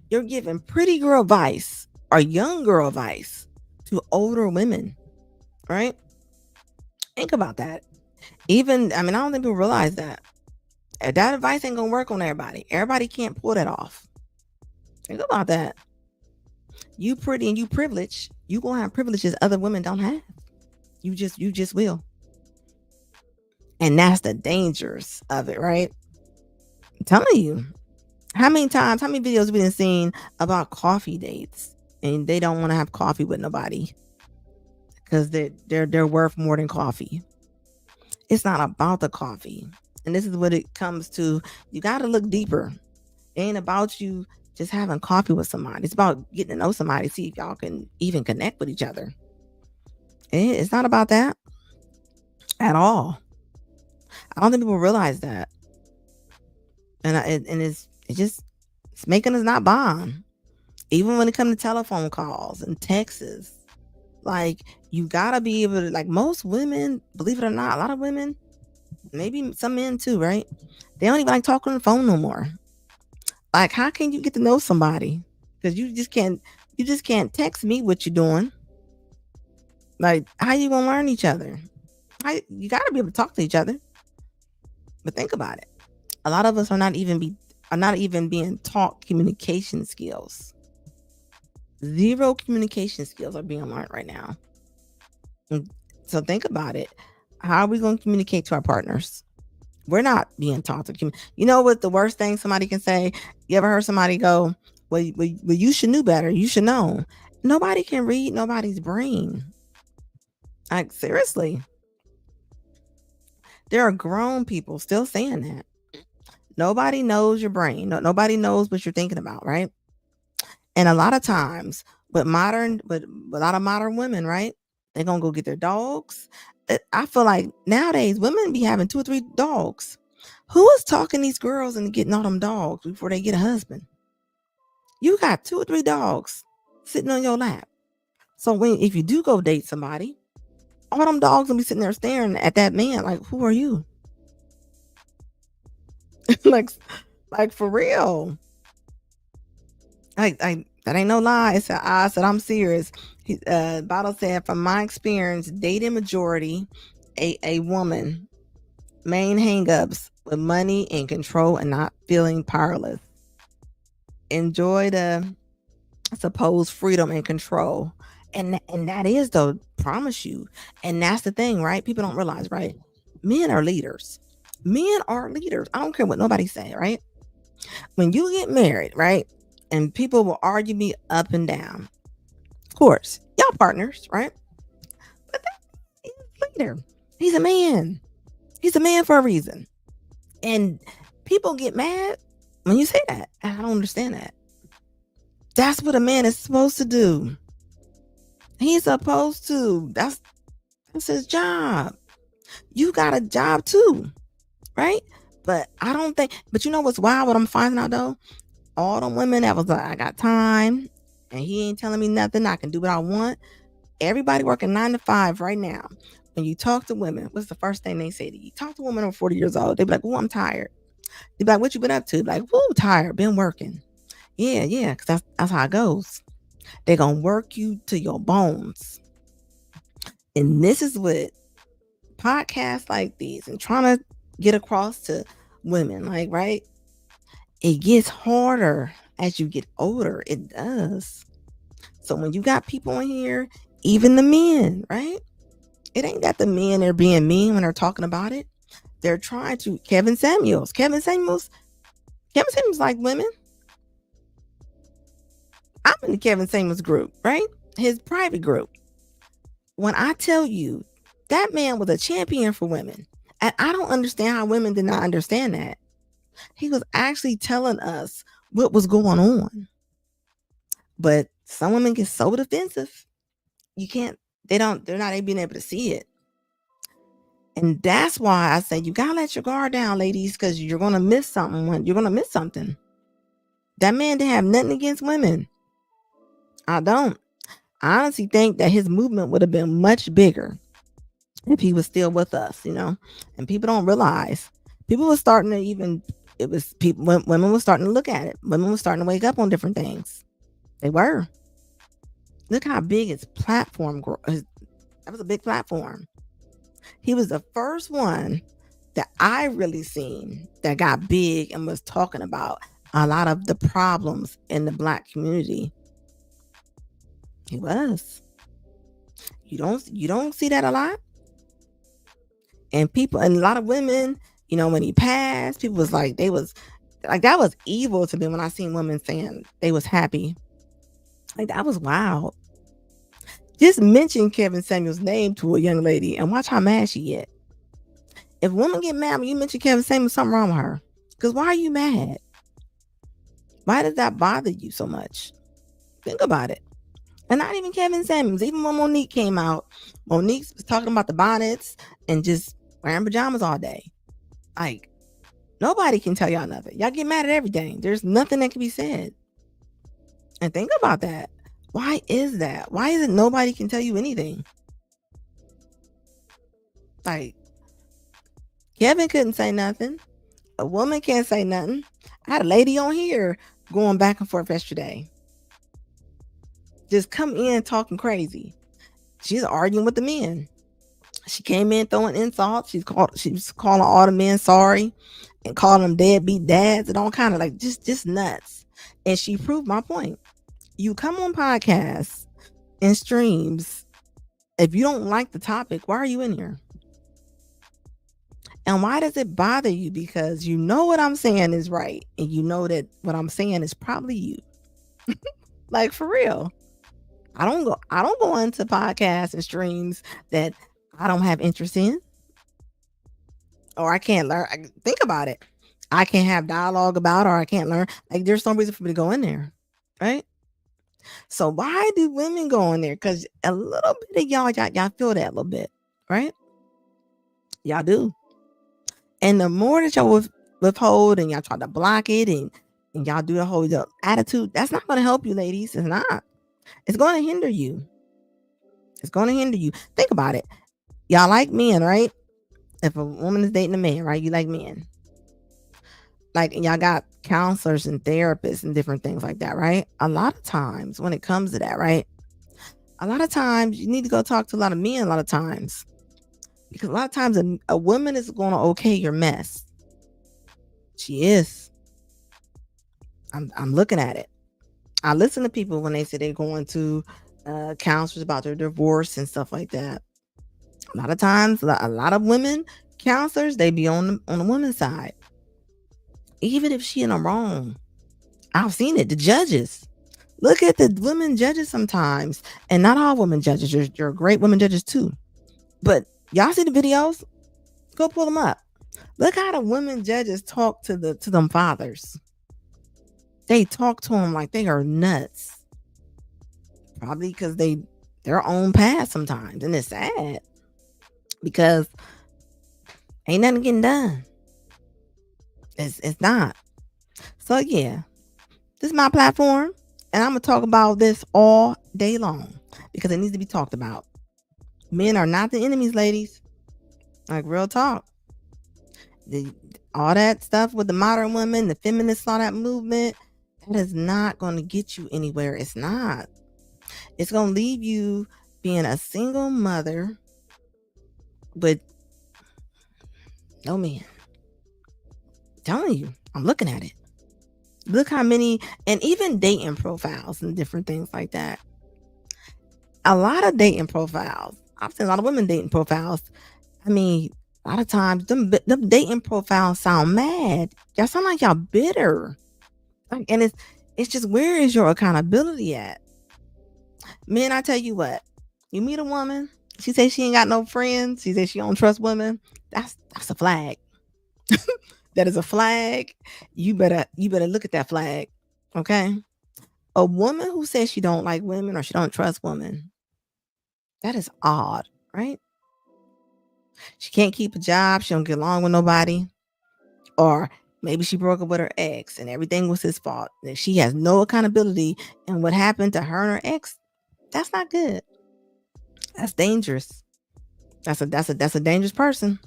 You're giving pretty girl advice or young girl advice to older women, right? Think about that. I don't think people realize that. That advice ain't gonna work on everybody. Everybody can't pull that off. Think about that. You pretty and you privileged, you gonna have privileges other women don't have. You just will. And that's the dangers of it, right? I'm telling you. How many videos we done seen about coffee dates and they don't want to have coffee with nobody because they're worth more than coffee. It's not about the coffee. And this is what it comes to. You got to look deeper. It ain't about you just having coffee with somebody. It's about getting to know somebody, see if y'all can even connect with each other. It's not about that at all. I don't think people realize that. And it's making us not bond. Even when it comes to telephone calls and texts. Like, you gotta be able to, like, most women, believe it or not, a lot of women, maybe some men too, right? They don't even like talking on the phone no more. Like, how can you get to know somebody? Because you just can't text me what you're doing. Like, how you gonna learn each other? You gotta be able to talk to each other. But think about it. A lot of us are not even being taught communication skills. Zero communication skills are being learned right now. And so think about it. How are we going to communicate to our partners? We're not being taught to communicate. You know what the worst thing somebody can say? You ever heard somebody go, well, you should know better. You should know. Nobody can read nobody's brain. Like, seriously. There are grown people still saying that. Nobody knows your brain. Nobody knows what you're thinking about, right? And a lot of times with a lot of modern women, right? They're going to go get their dogs. I feel like nowadays women be having 2 or 3 dogs. Who is talking these girls and getting all them dogs before they get a husband? You got 2 or 3 dogs sitting on your lap. So if you do go date somebody, all them dogs will be sitting there staring at that man like, who are you? like for real. Like that ain't no lie. I said I'm serious. Bottle said, from my experience, dating majority, a woman Main hangups with money and control and not feeling powerless. Enjoy the supposed freedom and control. And that is, though, promise you. And that's the thing, right? People don't realize, right? Men are leaders. Men are leaders. I don't care what nobody say, right? When you get married, right? And people will argue me up and down. Of course, y'all partners, right? But he's a leader. He's a man. He's a man for a reason. And people get mad when you say that. I don't understand that. That's what a man is supposed to do. He's supposed to. That's his job. You got a job too, right? But I don't think. But you know what's wild? What I'm finding out though, all the women that was like, I got time, and he ain't telling me nothing. I can do what I want. Everybody working 9 to 5 right now. When you talk to women, what's the first thing they say to you? Talk to women over 40 years old. They be like, "Oh, I'm tired." They be like, "What you been up to?" Like, "Oh, tired. Been working." Yeah, because that's how it goes. They're gonna work you to your bones. And this is what podcasts like these and trying to get across to women, like, right? It gets harder as you get older. It does. So when you got people in here, even the men, right? It ain't that the men are being mean when they're talking about it. They're trying to. Kevin Samuels like women. I'm in the Kevin Samuels group, right? His private group. When I tell you that man was a champion for women, and I don't understand how women did not understand that. He was actually telling us what was going on. But some women get so defensive. They're not being able to see it. And that's why I say you gotta let your guard down, ladies, because you're gonna miss something. You're gonna miss something. That man didn't have nothing against women. I don't. I honestly think that his movement would have been much bigger if he was still with us, And people don't realize. People were starting to women were starting to look at it. Women were starting to wake up on different things. They were. Look how big his platform grew. That was a big platform. He was the first one that I really seen that got big and was talking about a lot of the problems in the Black community. He was. You don't see that a lot. And a lot of women, when he passed, people was like, that was evil to me when I seen women saying they was happy. Like, that was wild. Just mention Kevin Samuels' name to a young lady and watch how mad she get. If women get mad when you mention Kevin Samuels, something wrong with her. Because why are you mad? Why does that bother you so much? Think about it. And not even Kevin Samuels. Even when Monique came out, Monique was talking about the bonnets and just wearing pajamas all day. Like, nobody can tell y'all nothing. Y'all get mad at everything. There's nothing that can be said. And think about that. Why is that? Why is it nobody can tell you anything? Like, Kevin couldn't say nothing. A woman can't say nothing. I had a lady on here going back and forth yesterday. Just come in talking crazy. She's arguing with the men. She came in throwing insults. She was calling all the men sorry and calling them deadbeat dads and all kind of just nuts. And she proved my point. You come on podcasts and streams. If you don't like the topic, why are you in here? And why does it bother you? Because you know what I'm saying is right. And you know that what I'm saying is probably you. Like, for real. I don't go into podcasts and streams that I don't have interest in. Or I can't learn. Think about it. I can't have dialogue about, or I can't learn. Like, there's no reason for me to go in there. Right? So why do women go in there? Because a little bit of y'all feel that a little bit. Right? Y'all do. And the more that y'all withhold and y'all try to block it and y'all do the whole attitude, that's not going to help you, ladies. It's not. It's going to hinder you. It's going to hinder you. Think about it. Y'all like men, right? If a woman is dating a man, right? You like men. Like, y'all got counselors and therapists and different things like that, right? A lot of times when it comes to that, right? A lot of times you need to go talk to a lot of men a lot of times. Because a lot of times a woman is going to okay your mess. She is. I'm looking at it. I listen to people when they say they're going to counselors about their divorce and stuff like that. A lot of times, a lot of women counselors, they be on the woman's side, even if she in the wrong. I've seen it. The judges, look at the women judges sometimes, and not all women judges. You're great women judges too, but y'all see the videos? Go pull them up. Look how the women judges talk to them fathers. They talk to them like they are nuts. Probably because their own past sometimes, and it's sad because ain't nothing getting done. It's not. So yeah, this is my platform, and I'm gonna talk about this all day long because it needs to be talked about. Men are not the enemies, ladies. Like real talk. All that stuff with the modern women, the feminists, all that movement, that is not going to get you anywhere. It's not. It's going to leave you being a single mother with no man. I'm telling you, I'm looking at it. Look how many, and even dating profiles and different things like that. A lot of dating profiles. I've seen a lot of women dating profiles. I mean, a lot of times them dating profiles sound mad. Y'all sound like y'all bitter. And it's just, where is your accountability at? Men, I tell you what, you meet a woman, she says she ain't got no friends, she says she don't trust women, that's a flag. That is a flag. You better look at that flag. Okay? A woman who says she don't like women or she don't trust women, that is odd, right? She can't keep a job, she don't get along with nobody, or maybe she broke up with her ex and everything was his fault. And she has no accountability in what happened to her and her ex. That's not good. That's dangerous. That's a dangerous person.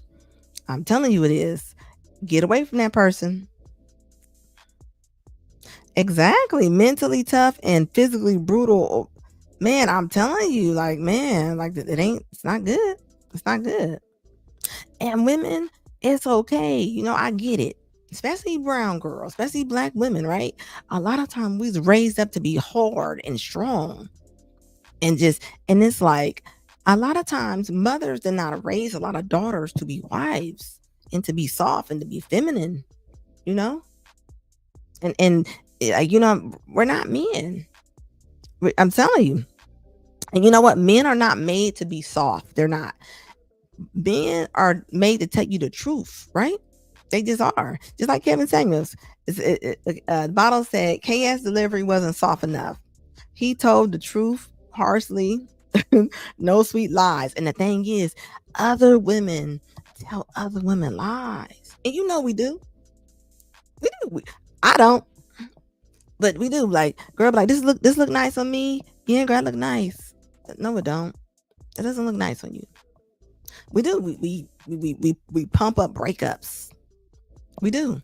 I'm telling you it is. Get away from that person. Exactly. Mentally tough and physically brutal. Man, I'm telling you, like, man, like it's not good. It's not good. And women, it's okay. You know, I get it. Especially brown girls, especially black women, right? A lot of times we was raised up to be hard and strong. And it's like a lot of times mothers did not raise a lot of daughters to be wives and to be soft and to be feminine, you know? And you know, we're not men. I'm telling you. And you know what? Men are not made to be soft. They're not. Men are made to tell you the truth, right? They just are. Just like Kevin Samuels. The bottle said KS delivery wasn't soft enough. He told the truth harshly, no sweet lies. And the thing is, other women tell other women lies. And you know we do. We do. I don't. But we do. Like, girl, like, this look nice on me. Yeah, girl, I look nice. No, it don't. It doesn't look nice on you. We do. We pump up breakups. We do.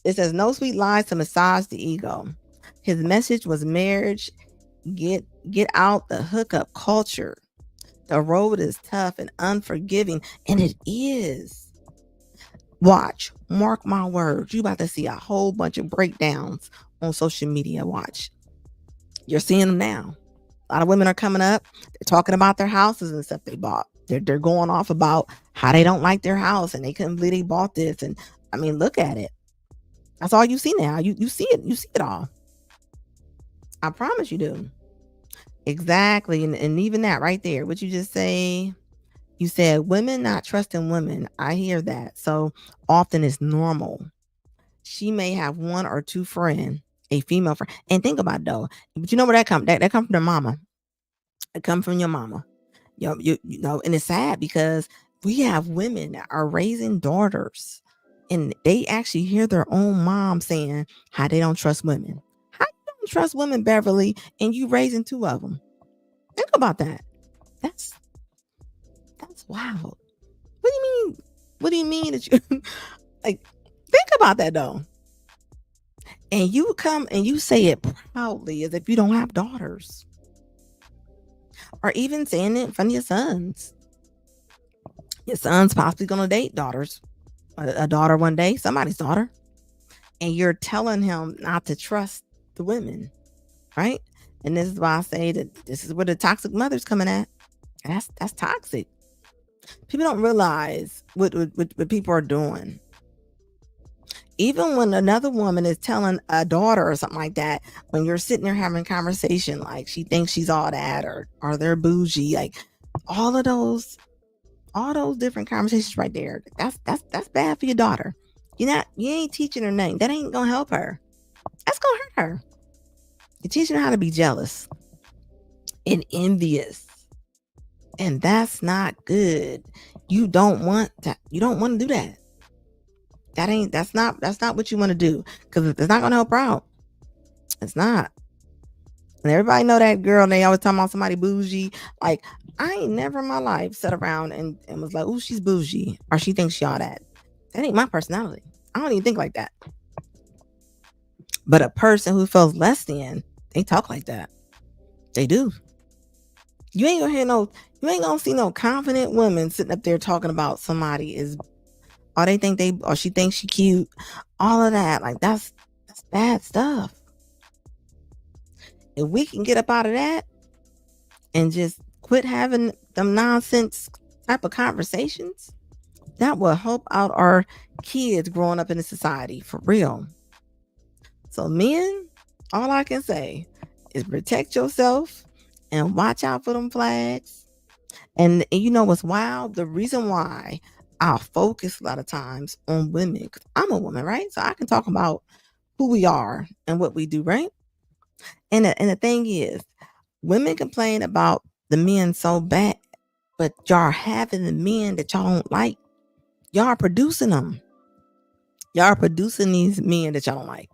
It says no sweet lies to massage the ego. His message was marriage. Get out the hookup culture. The road is tough and unforgiving, and it is. Watch, mark my words. You about to see a whole bunch of breakdowns on social media. Watch. You're seeing them now. A lot of women are coming up. They're talking about their houses and stuff they bought. They're going off about how they don't like their house and they couldn't believe they bought this. And I mean, look at it. That's all you see now. You see it. You see it all. I promise you do. Exactly. And even that right there, what you just say, you said women not trusting women. I hear that. So often it's normal. She may have one or two friends, a female friend. And think about it though. But you know where that come? That come from their mama. It come from your mama. You know, and it's sad because we have women that are raising daughters and they actually hear their own mom saying how they don't trust women. How you don't trust women, Beverly, and you raising two of them? Think about that. That's wild. What do you mean? What do you mean that you like? Think about that though. And you come and you say it proudly as if you don't have daughters. Or even saying it in front of your sons. Your son's possibly going to date daughters, a daughter one day, somebody's daughter. And you're telling him not to trust the women, right? And this is why I say that this is where the toxic mother's coming at. That's toxic. People don't realize what people are doing. Even when another woman is telling a daughter or something like that, when you're sitting there having a conversation, like she thinks she's all that, or they're bougie, like all those different conversations right there. That's bad for your daughter. You ain't teaching her nothing. That ain't gonna help her. That's gonna hurt her. You're teaching her how to be jealous and envious. And that's not good. You don't want to do that. That's not what you want to do, because it's not gonna help her out. It's not. And everybody know that girl, and they always talking about somebody bougie. Like, I ain't never in my life sat around and was like, oh, she's bougie, or she thinks she all that. That ain't my personality. I don't even think like that. But a person who feels less than, they talk like that. They do. You ain't gonna see no confident women sitting up there talking about somebody is, or she thinks she cute. All of that, like that's bad stuff. If we can get up out of that and just quit having them nonsense type of conversations, that will help out our kids growing up in the society for real. So men, all I can say is protect yourself and watch out for them flags. And you know what's wild? The reason why I'll focus a lot of times on women, because I'm a woman, right? So I can talk about who we are and what we do, right? And the thing is, women complain about the men so bad, but y'all having the men that y'all don't like. Y'all are producing them. Y'all are producing these men that y'all don't like.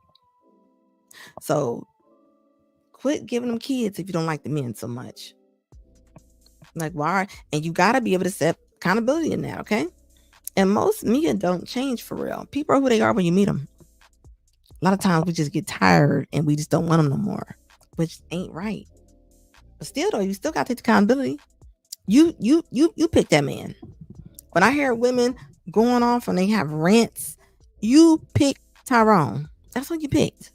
So quit giving them kids if you don't like the men so much. Like, why? And you got to be able to set accountability in that, okay? And most men don't change for real. People are who they are when you meet them. A lot of times we just get tired and we just don't want them no more, which ain't right. But still, though, you still got to take accountability. You pick that man. When I hear women going off and they have rants, you pick Tyrone. That's what you picked.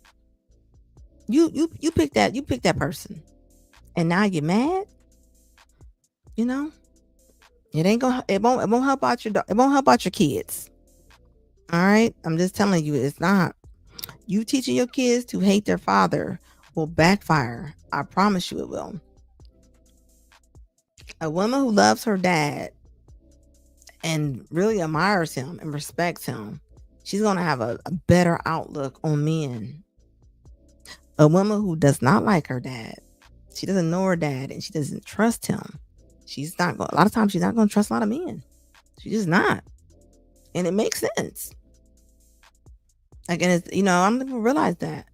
You pick that. You pick that person, and now you're mad. You know, it won't help out it won't help out your kids. All right, I'm just telling you, it's not. You teaching your kids to hate their father will backfire. I promise you it will. A woman who loves her dad and really admires him and respects him, she's going to have a better outlook on men. A woman who does not like her dad, she doesn't know her dad, and she doesn't trust him, a lot of times she's not going to trust a lot of men. She's just not. And it makes sense. Like, and it's, I'm going to realize that.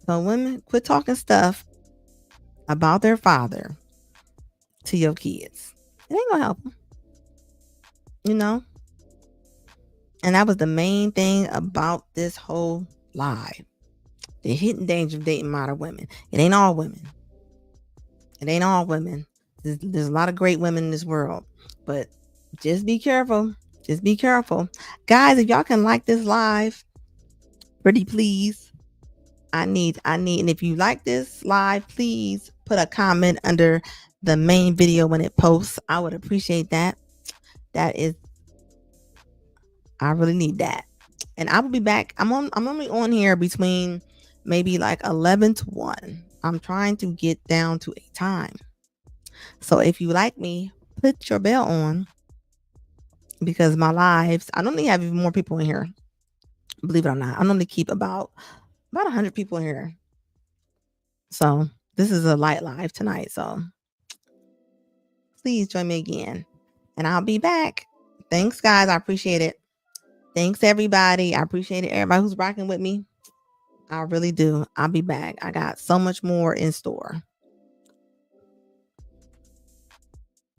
So women, quit talking stuff about their father to your kids. It ain't going to help them. And that was the main thing about this whole live. The hidden danger of dating modern women. It ain't all women. It ain't all women. There's a lot of great women in this world. But just be careful. Just be careful. Guys, if y'all can like this live, pretty please. I need, and if you like this live, please put a comment under the main video when it posts. I would appreciate that. I really need that. And I will be back. I'm only on here between maybe like 11 to 1. I'm trying to get down to a time. So if you like me, put your bell on, because my lives, I normally have even more people in here. Believe it or not, I normally keep about 100 people in here. So this is a light live tonight. So please join me again, and I'll be back. Thanks, guys. I appreciate it. Thanks, everybody. I appreciate it. Everybody who's rocking with me. I really do. I'll be back. I got so much more in store.